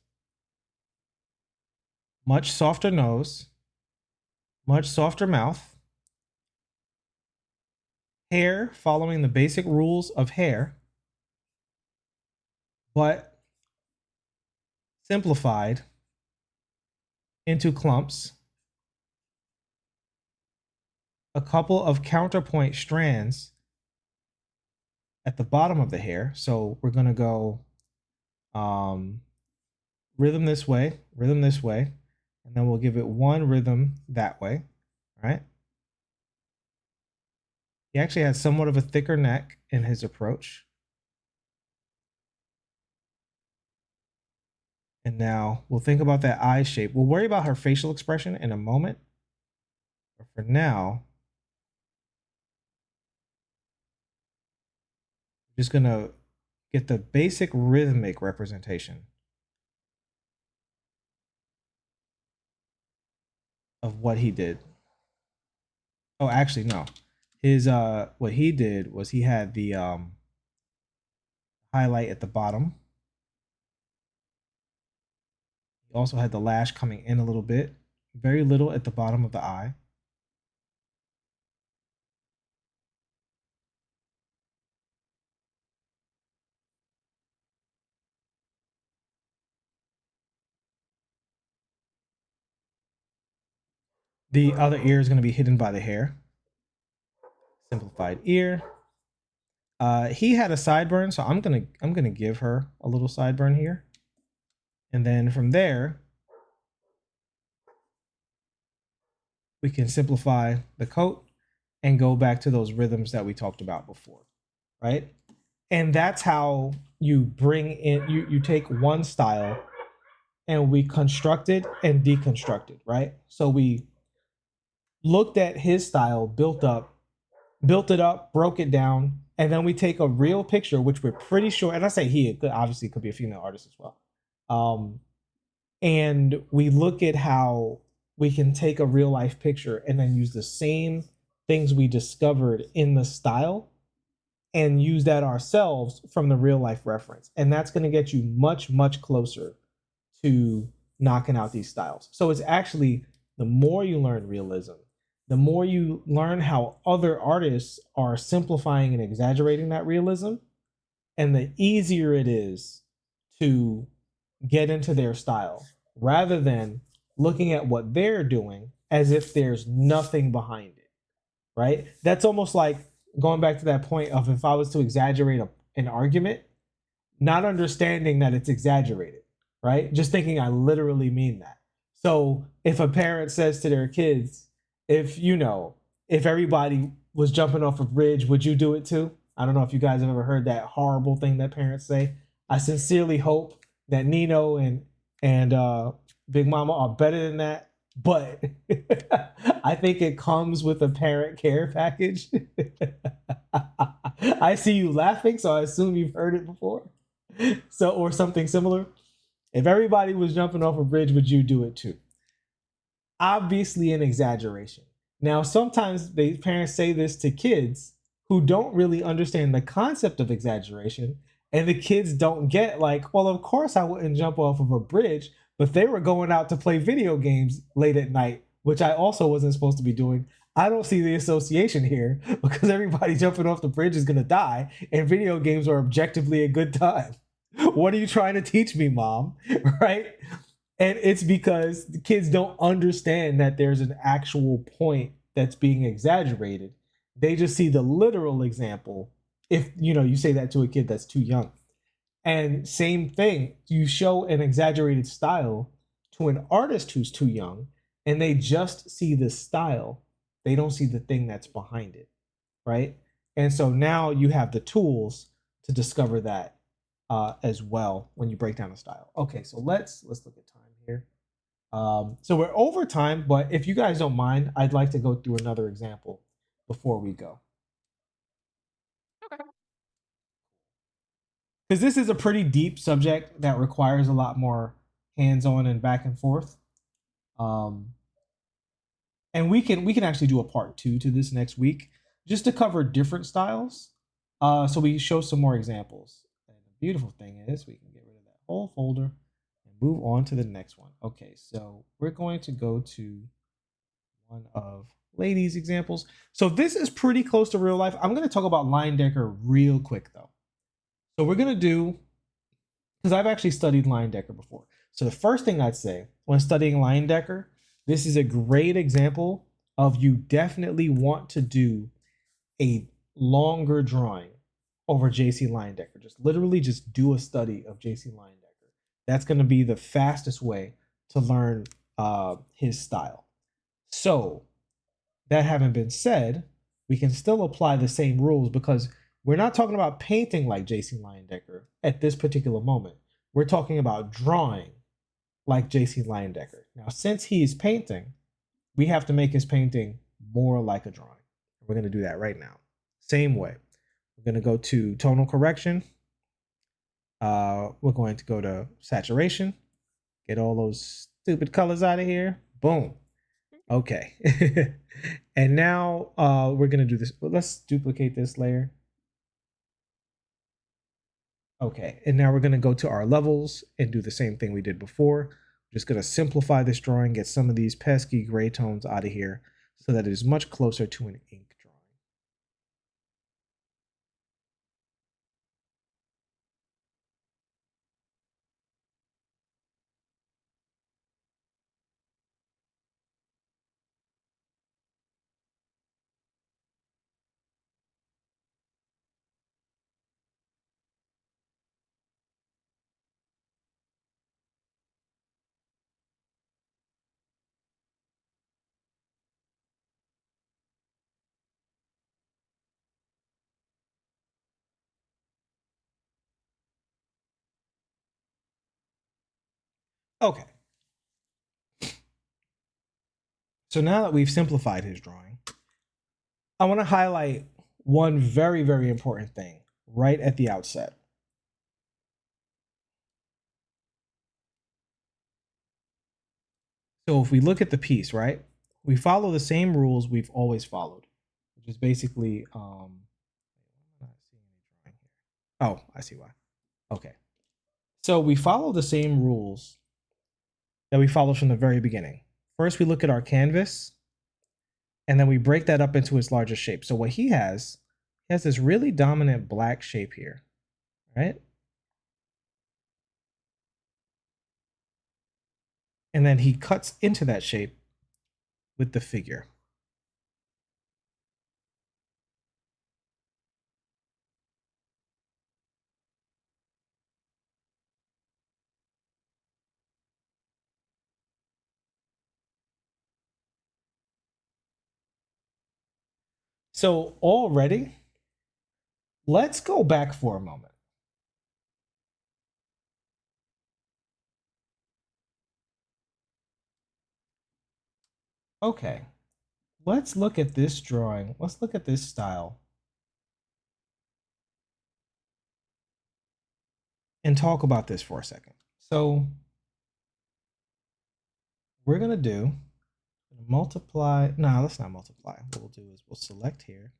Speaker 1: much softer nose, much softer mouth, hair following the basic rules of hair, but simplified into clumps, a couple of counterpoint strands at the bottom of the hair. So we're going to go rhythm this way, and then we'll give it one rhythm that way, right? He actually has somewhat of a thicker neck in his approach. And now we'll think about that eye shape. We'll worry about her facial expression in a moment. But for now, I'm just going to get the basic rhythmic representation of what he did. Oh, actually, no. His what he did was he had the highlight at the bottom. He also had the lash coming in a little bit, very little at the bottom of the eye. The other ear is going to be hidden by the hair. Simplified ear. He had a sideburn, so I'm gonna give her a little sideburn here, and then from there we can simplify the coat and go back to those rhythms that we talked about before, right? And that's how you bring in you take one style and we construct it and deconstruct it, right? So we looked at his style, built it up, broke it down, and then we take a real picture, which we're pretty sure, and I say he, it could, obviously it could be a female artist as well. Um, and we look at how we can take a real life picture and then use the same things we discovered in the style and use that ourselves from the real life reference. And that's going to get you much, much closer to knocking out these styles. So it's actually the more you learn realism, the more you learn how other artists are simplifying and exaggerating that realism, and the easier it is to get into their style rather than looking at what they're doing as if there's nothing behind it, right? That's almost like going back to that point of if I was to exaggerate an argument, not understanding that it's exaggerated, right? Just thinking I literally mean that. So if a parent says to their kids, if everybody was jumping off a bridge, would you do it too? I don't know if you guys have ever heard that horrible thing that parents say. I sincerely hope that Nino and Big Mama are better than that, but I think it comes with a parent care package. I see you laughing, so I assume you've heard it before. So, or something similar. If everybody was jumping off a bridge, would you do it too? Obviously an exaggeration. Now, sometimes the parents say this to kids who don't really understand the concept of exaggeration, and the kids don't get like, well, of course I wouldn't jump off of a bridge, but they were going out to play video games late at night, which I also wasn't supposed to be doing. I don't see the association here because everybody jumping off the bridge is going to die, and video games are objectively a good time. What are you trying to teach me, mom? Right? And it's because the kids don't understand that there's an actual point that's being exaggerated. They just see the literal example. If you say that to a kid that's too young. And same thing, you show an exaggerated style to an artist who's too young, and they just see the style. They don't see the thing that's behind it, right? And so now you have the tools to discover that as well when you break down the style. Okay, so let's look at time here. So we're over time, but if you guys don't mind, I'd like to go through another example before we go.
Speaker 2: Okay.
Speaker 1: Because this is a pretty deep subject that requires a lot more hands-on and back and forth. Um, and we can actually do a part two to this next week just to cover different styles. So we show some more examples. And the beautiful thing is we can get rid of that whole folder and move on to the next one. Okay, so we're going to go to one of ladies' examples. So this is pretty close to real life. I'm going to talk about line decker real quick though. So we're going to do, because I've actually studied line decker before. So the first thing I'd say when studying line decker, this is a great example of you definitely want to do a longer drawing over JC Leyendecker. Just literally just do a study of JC Leyendecker. That's going to be the fastest way to learn his style. So that having been said, we can still apply the same rules because we're not talking about painting like JC Leyendecker at this particular moment. We're talking about drawing like JC Leyendecker. Now, since he's painting, we have to make his painting more like a drawing. We're going to do that right now. Same way. We're going to go to tonal correction. We're going to go to saturation. Get all those stupid colors out of here. Boom. Okay. And now we're going to do this. Let's duplicate this layer. Okay. And now we're going to go to our levels and do the same thing we did before. We're just going to simplify this drawing, get some of these pesky gray tones out of here so that it is much closer to an ink drawing. Okay. So now that we've simplified his drawing, I want to highlight one very, very important thing right at the outset. So if we look at the piece, right, we follow the same rules we've always followed, which is basically, oh, I see why. Okay. So we follow the same rules that we followed from the very beginning. First, we look at our canvas, and then we break that up into its largest shape. So what he has this really dominant black shape here, right? And then he cuts into that shape with the figure. So already, let's go back for a moment. Okay, let's look at this drawing. Let's look at this style and talk about this for a second. So we're gonna do multiply. No, let's not multiply. What we'll do is we'll select here.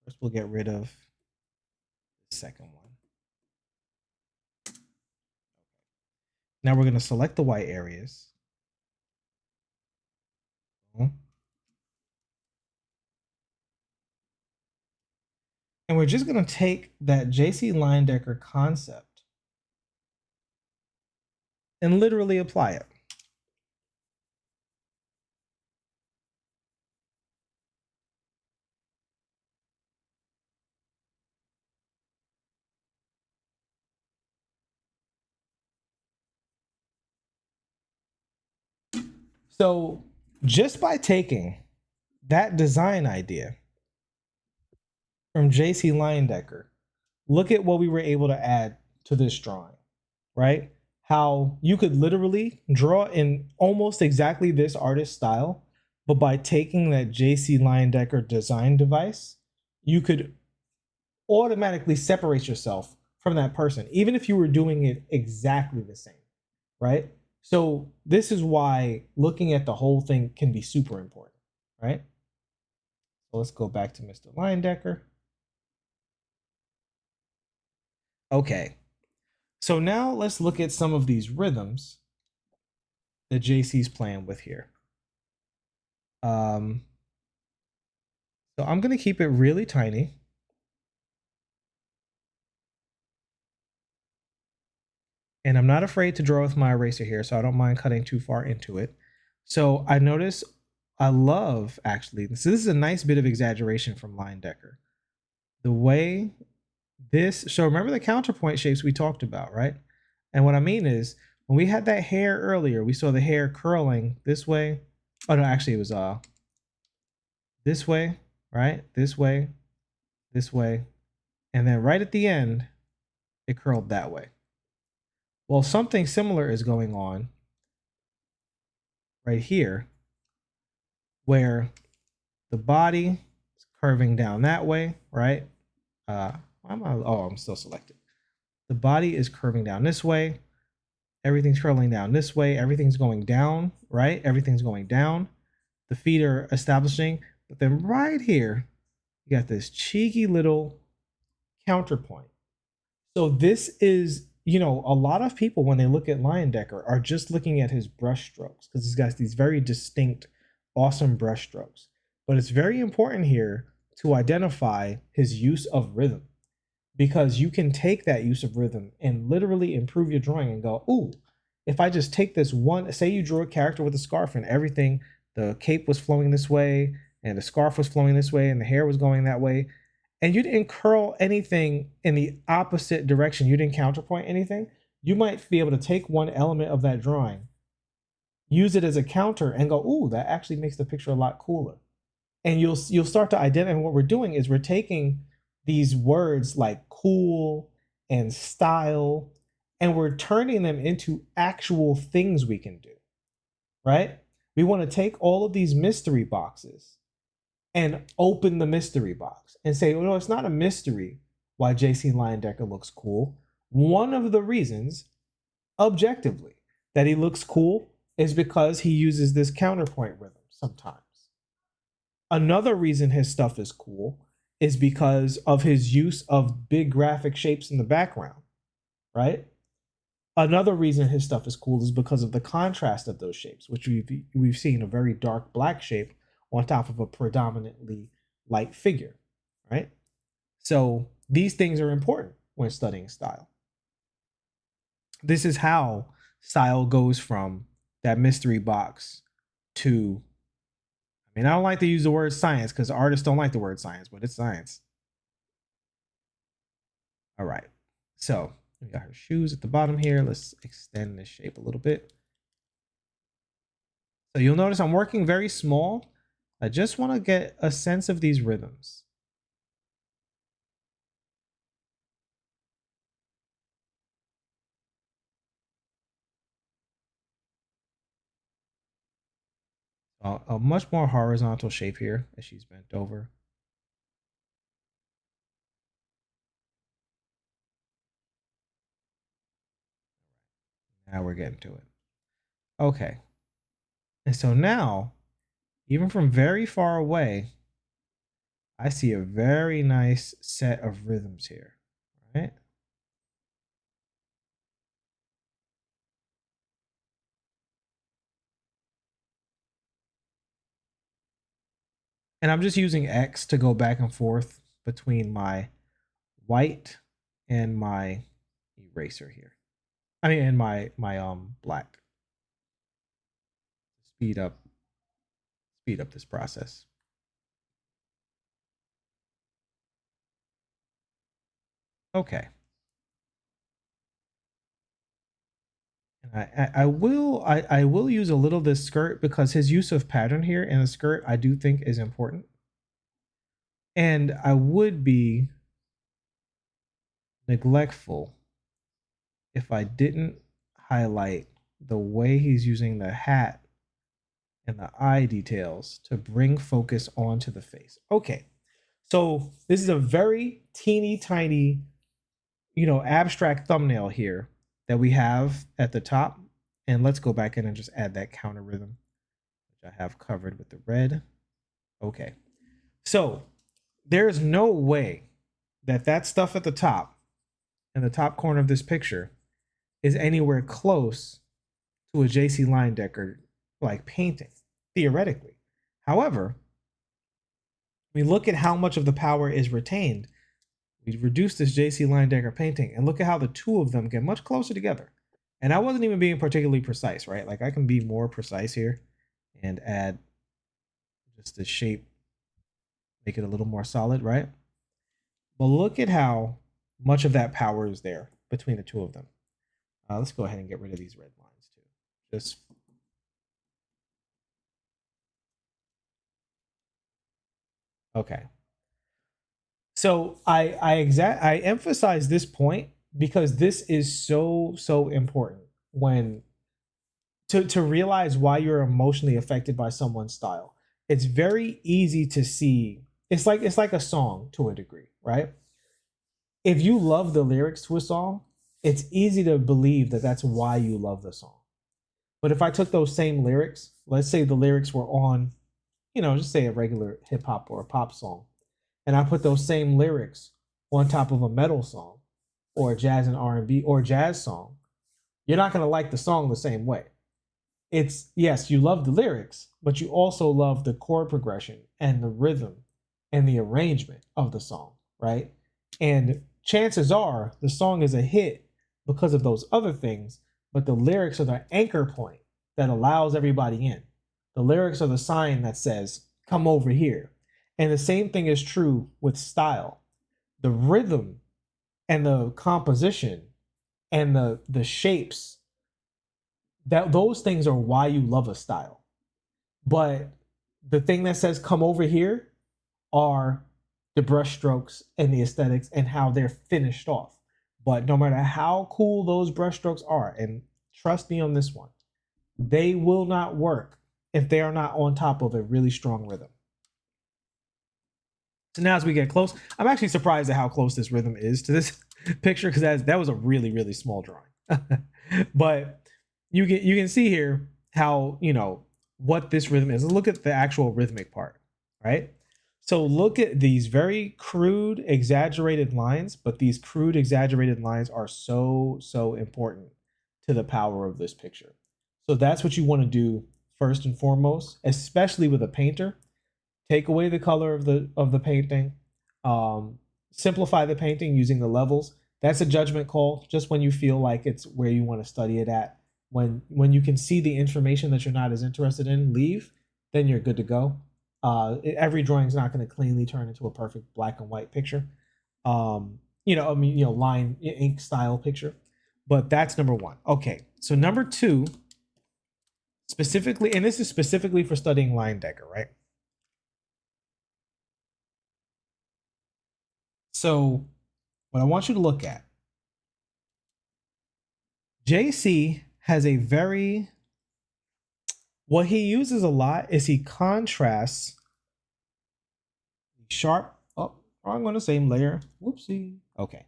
Speaker 1: First, we'll get rid of the second one. Now we're gonna select the white areas. And we're just gonna take that JC Leyendecker concept and literally apply it. So just by taking that design idea from JC Leyendecker, look at what we were able to add to this drawing, right? How you could literally draw in almost exactly this artist style, but by taking that JC Leyendecker design device, you could automatically separate yourself from that person, even if you were doing it exactly the same, right? So this is why looking at the whole thing can be super important, right? So let's go back to Mr. Leyendecker. Okay, so now let's look at some of these rhythms that JC's playing with here. So I'm gonna keep it really tiny. And I'm not afraid to draw with my eraser here, so I don't mind cutting too far into it. So I notice I love actually, so this is a nice bit of exaggeration from Leyendecker. The way this, so remember the counterpoint shapes we talked about, right? And what I mean is when we had that hair earlier, we saw the hair curling this way. Oh no, actually it was this way, right? This way, and then right at the end, it curled that way. Well, something similar is going on right here, where the body is curving down that way, right? I'm still selected. The body is curving down this way. Everything's curling down this way. Everything's going down, right? Everything's going down. The feet are establishing. But then right here, you got this cheeky little counterpoint. So this is, a lot of people when they look at Leyendecker are just looking at his brush strokes because he's got these very distinct, awesome brush strokes. But it's very important here to identify his use of rhythm because you can take that use of rhythm and literally improve your drawing and go, ooh, if I just take this one, say you drew a character with a scarf and everything, the cape was flowing this way and the scarf was flowing this way and the hair was going that way, and you didn't curl anything in the opposite direction, you didn't counterpoint anything, you might be able to take one element of that drawing, use it as a counter and go, ooh, that actually makes the picture a lot cooler. And you'll start to identify. And what we're doing is we're taking these words like cool and style and we're turning them into actual things we can do, right? We want to take all of these mystery boxes and open the mystery box and say, well, no, it's not a mystery why JC Leyendecker looks cool. One of the reasons, objectively, that he looks cool is because he uses this counterpoint rhythm sometimes. Another reason his stuff is cool is because of his use of big graphic shapes in the background, right? Another reason his stuff is cool is because of the contrast of those shapes, which we've seen a very dark black shape on top of a predominantly light figure, right? So these things are important when studying style. This is how style goes from that mystery box to, I mean, I don't like to use the word science because artists don't like the word science, but it's science. All right. So we got her shoes at the bottom here. Let's extend this shape a little bit. So you'll notice I'm working very small. I just want to get a sense of these rhythms. A much more horizontal shape here as she's bent over. Now we're getting to it. Okay. And so now, even from very far away, I see a very nice set of rhythms here, right? And I'm just using X to go back and forth between my white and my eraser here. I mean, and my black. Speed up this process. Okay. And I will use a little this skirt because his use of pattern here in the skirt I do think is important. And I would be neglectful if I didn't highlight the way he's using the hat and the eye details to bring focus onto the face. Okay. So this is a very teeny tiny, abstract thumbnail here that we have at the top. And let's go back in and just add that counter rhythm, which I have covered with the red. Okay. So there's no way that stuff at the top, in the top corner of this picture, is anywhere close to a JC Leyendecker like painting, theoretically. However, we look at how much of the power is retained. We reduce this JC Leyendecker painting and look at how the two of them get much closer together. And I wasn't even being particularly precise, right? Like I can be more precise here and add just the shape, make it a little more solid, right? But look at how much of that power is there between the two of them. Let's go ahead and get rid of these red lines too. Just okay. So I emphasize this point because this is so important when to realize why you're emotionally affected by someone's style. It's very easy to see. It's like a song to a degree, right? If you love the lyrics to a song, it's easy to believe that that's why you love the song. But if I took those same lyrics, let's say the lyrics were on, just say a regular hip hop or a pop song, and I put those same lyrics on top of a metal song or a jazz and R&B or jazz song, you're not going to like the song the same way. It's yes, you love the lyrics, but you also love the chord progression and the rhythm and the arrangement of the song, right? And chances are the song is a hit because of those other things, but the lyrics are the anchor point that allows everybody in. The lyrics are the sign that says, come over here. And the same thing is true with style. The rhythm and the composition and the shapes, that those things are why you love a style. But the thing that says come over here are the brush strokes and the aesthetics and how they're finished off. But no matter how cool those brushstrokes are, and trust me on this one, they will not work if they are not on top of a really strong rhythm. So now as we get close, I'm actually surprised at how close this rhythm is to this picture, because that was a really, really small drawing. But you can see here how, what this rhythm is. Let's look at the actual rhythmic part, right? So look at these very crude, exaggerated lines, but these crude, exaggerated lines are so, so important to the power of this picture. So that's what you want to do first and foremost, especially with a painter. Take away the color of the painting, um, simplify the painting using the levels. That's a judgment call. Just when you feel like it's where you want to study it at, when you can see the information that you're not as interested in, leave. Then you're good to go. Every drawing is not going to cleanly turn into a perfect black and white picture. Line ink style picture. But that's number one. Okay, so number two, specifically, and this is specifically for studying line decker, right? So what I want you to look at, JC has a very, what he uses a lot is he contrasts sharp, oh, I'm going to same layer. Whoopsie. Okay.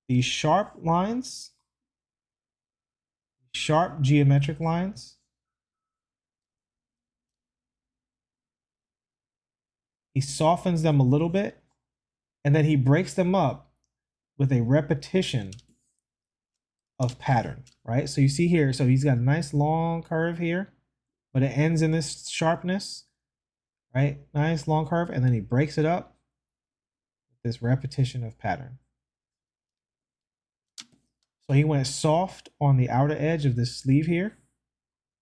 Speaker 1: These sharp lines, sharp geometric lines, he softens them a little bit, and then he breaks them up with a repetition of pattern, right? So you see here, so he's got a nice long curve here, but it ends in this sharpness, right? Nice long curve, and then he breaks it up with this repetition of pattern. So he went soft on the outer edge of this sleeve here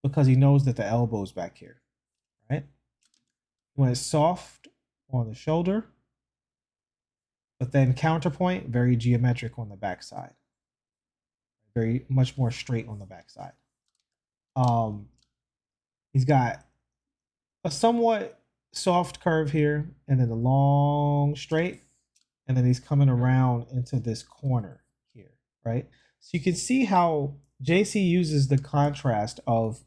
Speaker 1: because he knows that the elbow's back here, right? He went soft on the shoulder, but then counterpoint, very geometric on the backside. Very much more straight on the backside. He's got a somewhat soft curve here, and then a long straight, and then he's coming around into this corner here, right? So you can see how JC uses the contrast of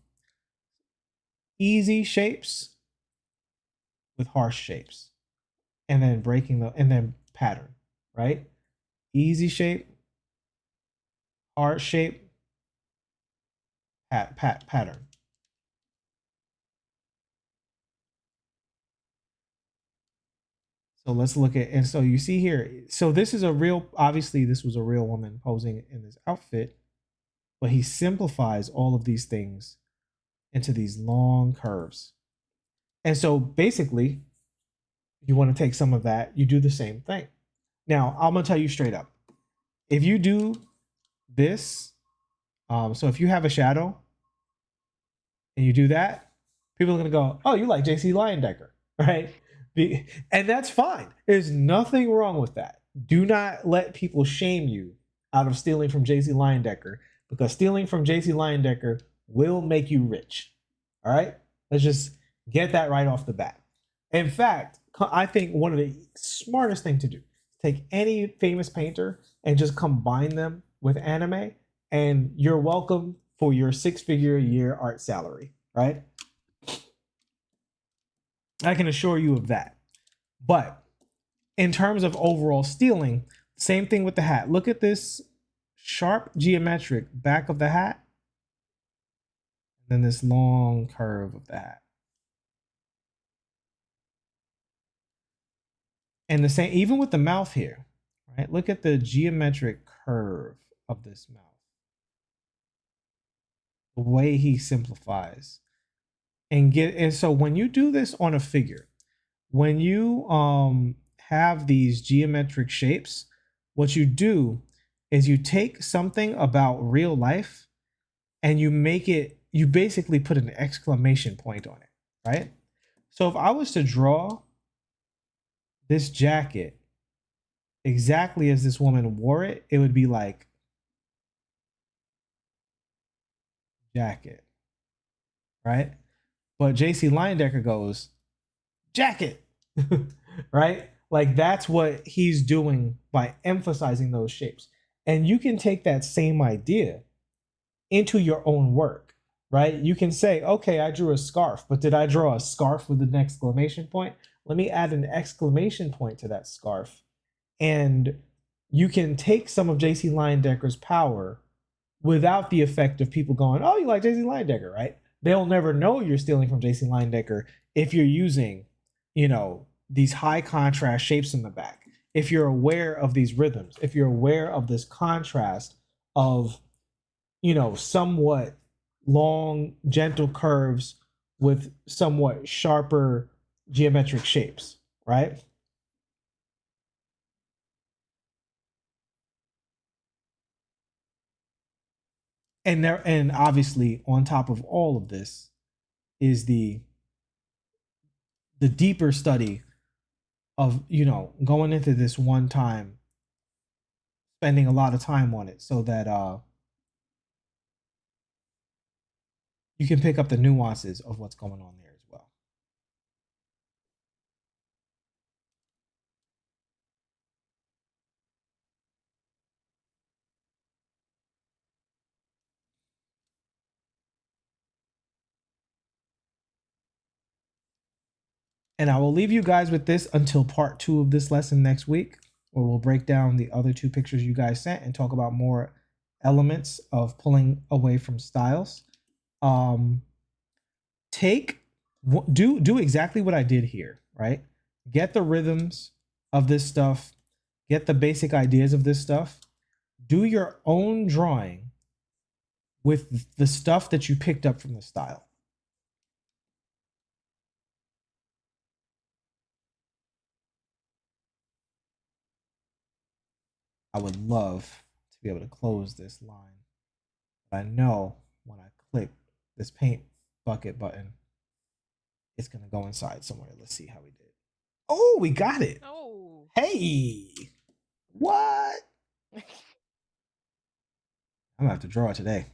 Speaker 1: easy shapes with harsh shapes, and then and then pattern, right? Easy shape, hard shape, pattern. So let's look at, and so you see here, so this is a real, obviously this was a real woman posing in this outfit, but he simplifies all of these things into these long curves. And so basically, you want to take some of that, you do the same thing. Now, I'm going to tell you straight up, if you do this, so if you have a shadow and you do that, people are going to go, oh, you like JC Leyendecker, right? And that's fine. There's nothing wrong with that. Do not let people shame you out of stealing from JC Leyendecker, because stealing from JC Leyendecker will make you rich. All right? Let's just get that right off the bat. In fact, I think one of the smartest thing to do, take any famous painter and just combine them with anime, and you're welcome for your 6-figure a year art salary, right? I can assure you of that. But in terms of overall stealing, same thing with the hat. Look at this sharp geometric back of the hat, and then this long curve of the hat. And the same, even with the mouth here, right? Look at the geometric curve of this mouth. The way he simplifies. And so when you do this on a figure, when you have these geometric shapes, what you do is you take something about real life and you basically put an exclamation point on it, right? So if I was to draw this jacket exactly as this woman wore it, it would be like jacket, right? But JC Leyendecker goes, jacket, right? Like that's what he's doing by emphasizing those shapes. And you can take that same idea into your own work, right? You can say, okay, I drew a scarf, but did I draw a scarf with an exclamation point? Let me add an exclamation point to that scarf. And you can take some of JC Leindecker's power without the effect of people going, oh, you like JC Leindecker, right? They'll never know you're stealing from JC Leindecker if you're using, these high contrast shapes in the back. If you're aware of these rhythms, if you're aware of this contrast of, somewhat long, gentle curves with somewhat sharper geometric shapes, right? And obviously on top of all of this is the deeper study of, going into this one time, spending a lot of time on it so that you can pick up the nuances of what's going on there as well. And I will leave you guys with this until part 2 of this lesson next week, where we'll break down the other 2 pictures you guys sent and talk about more elements of pulling away from styles. Um, take do exactly what I did here, right? Get the rhythms of this stuff, get the basic ideas of this stuff, do your own drawing with the stuff that you picked up from the style. I would love to be able to close this line, but I know when I click this paint bucket button, it's gonna go inside somewhere. Let's see how we did. Oh, we got it.
Speaker 2: Oh.
Speaker 1: Hey, what? I'm gonna have to draw today.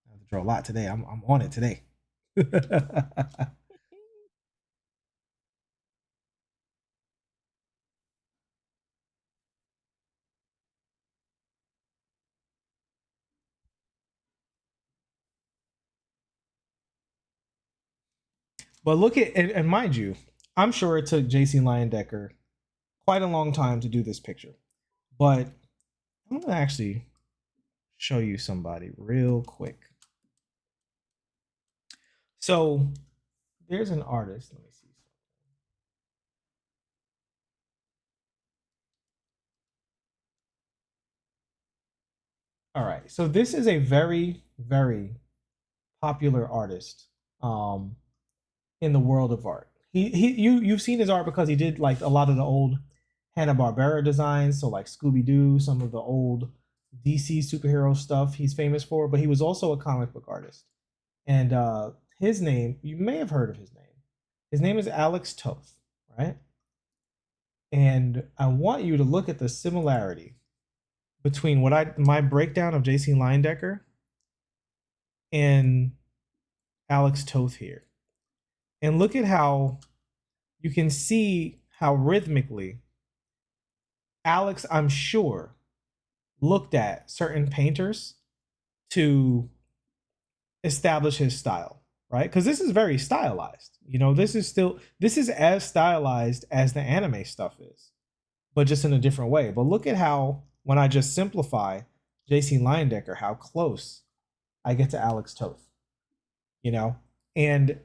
Speaker 1: I have to draw a lot today. I'm on it today. But look at, and mind you, I'm sure it took JC Leyendecker quite a long time to do this picture. But I'm gonna actually show you somebody real quick. So there's an artist. Let me see. All right. So this is a very, very popular artist in the world of art. You've seen his art because he did like a lot of the old Hanna-Barbera designs, so like Scooby-Doo, some of the old DC superhero stuff he's famous for, but he was also a comic book artist. And his name, you may have heard of his name. His name is Alex Toth, right? And I want you to look at the similarity between my breakdown of JC Leyendecker and Alex Toth here. And look at how you can see how rhythmically Alex, I'm sure, looked at certain painters to establish his style, right? Because this is very stylized. This is as stylized as the anime stuff is, but just in a different way. But look at how, when I just simplify JC Leyendecker, how close I get to Alex Toth, and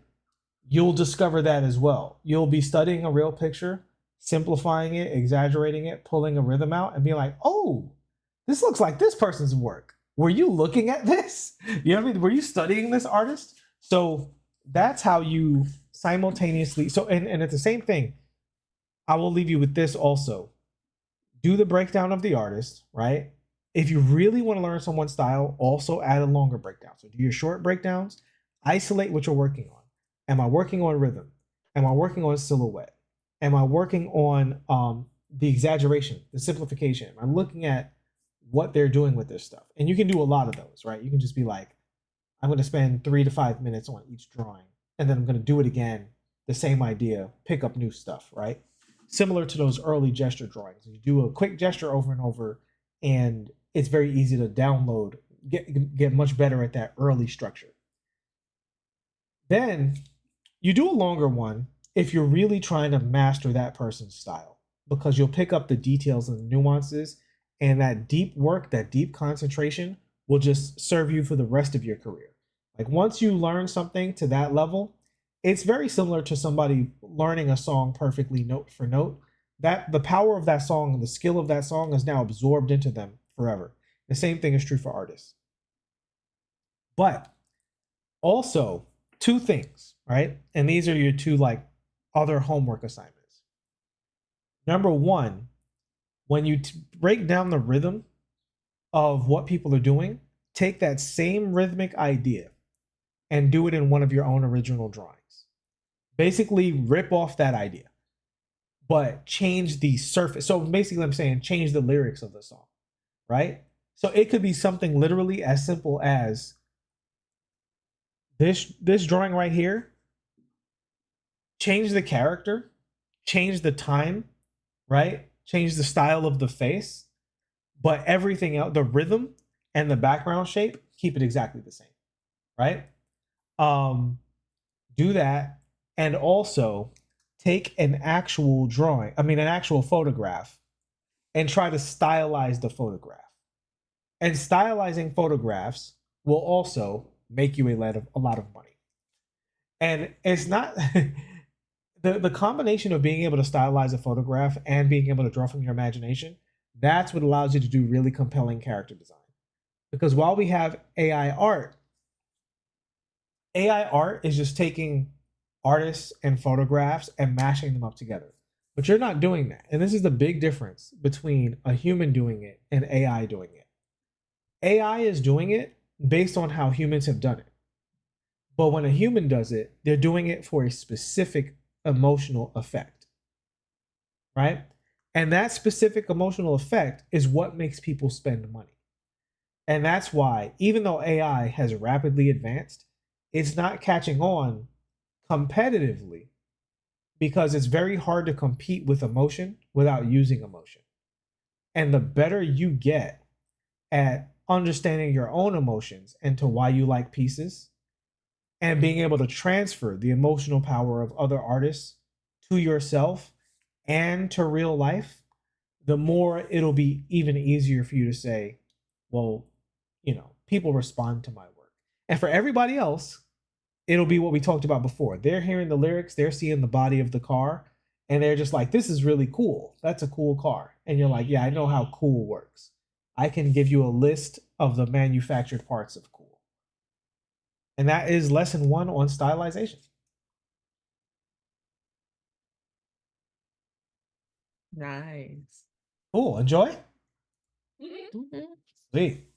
Speaker 1: you'll discover that as well. You'll be studying a real picture, simplifying it, exaggerating it, pulling a rhythm out, and being like, oh, this looks like this person's work. Were you looking at this? You know what I mean? Were you studying this artist? So that's how you simultaneously. So, and it's the same thing. I will leave you with this also. Do the breakdown of the artist, right? If you really want to learn someone's style, also add a longer breakdown. So do your short breakdowns, isolate what you're working on. Am I working on rhythm? Am I working on silhouette? Am I working on the exaggeration, the simplification? Am I looking at what they're doing with this stuff? And you can do a lot of those, right? You can just be like, I'm going to spend 3 to 5 minutes on each drawing, and then I'm going to do it again, the same idea, pick up new stuff, right? similar to those early gesture drawings. You do a quick gesture over and over, and it's very easy to download, get much better at that early structure. Then you do a longer one if you're really trying to master that person's style, because you'll pick up the details and the nuances, and that deep work, that deep concentration will just serve you for the rest of your career. Like once you learn something to that level, it's very similar to somebody learning a song perfectly note for note. That the power of that song and the skill of that song is now absorbed into them forever. The same thing is true for artists. But also, two things, right? And these are your two like other homework assignments. Number one, when you break down the rhythm of what people are doing, take that same rhythmic idea and do it in one of your own original drawings. Basically, rip off that idea, but change the surface. So basically, I'm saying change the lyrics of the song, right? So it could be something literally as simple as this drawing right here. Change the character, change the time, right? Change the style of the face, but everything else, the rhythm and the background shape, keep it exactly the same, right? Um, do that, and also take an actual drawing, I mean, an actual photograph, and try to stylize the photograph. And stylizing photographs will also make you a lot of money. And it's not the combination of being able to stylize a photograph and being able to draw from your imagination, that's what allows you to do really compelling character design. Because while we have AI art is just taking artists and photographs and mashing them up together. But you're not doing that. And this is the big difference between a human doing it and AI doing it. AI is doing it based on how humans have done it. But when a human does it, they're doing it for a specific emotional effect, right? And that specific emotional effect is what makes people spend money. And that's why, even though AI has rapidly advanced, it's not catching on competitively because it's very hard to compete with emotion without using emotion. And the better you get at understanding your own emotions and to why you like pieces and being able to transfer the emotional power of other artists to yourself and to real life, the more it'll be even easier for you to say, well, people respond to my work. And for everybody else, it'll be what we talked about before. They're hearing the lyrics, they're seeing the body of the car, and they're just like, this is really cool. That's a cool car. And you're like, yeah, I know how cool works. I can give you a list of the manufactured parts of cool. And that is lesson one on stylization.
Speaker 2: Nice.
Speaker 1: Cool. Enjoy?
Speaker 2: Mhm.
Speaker 1: Sweet.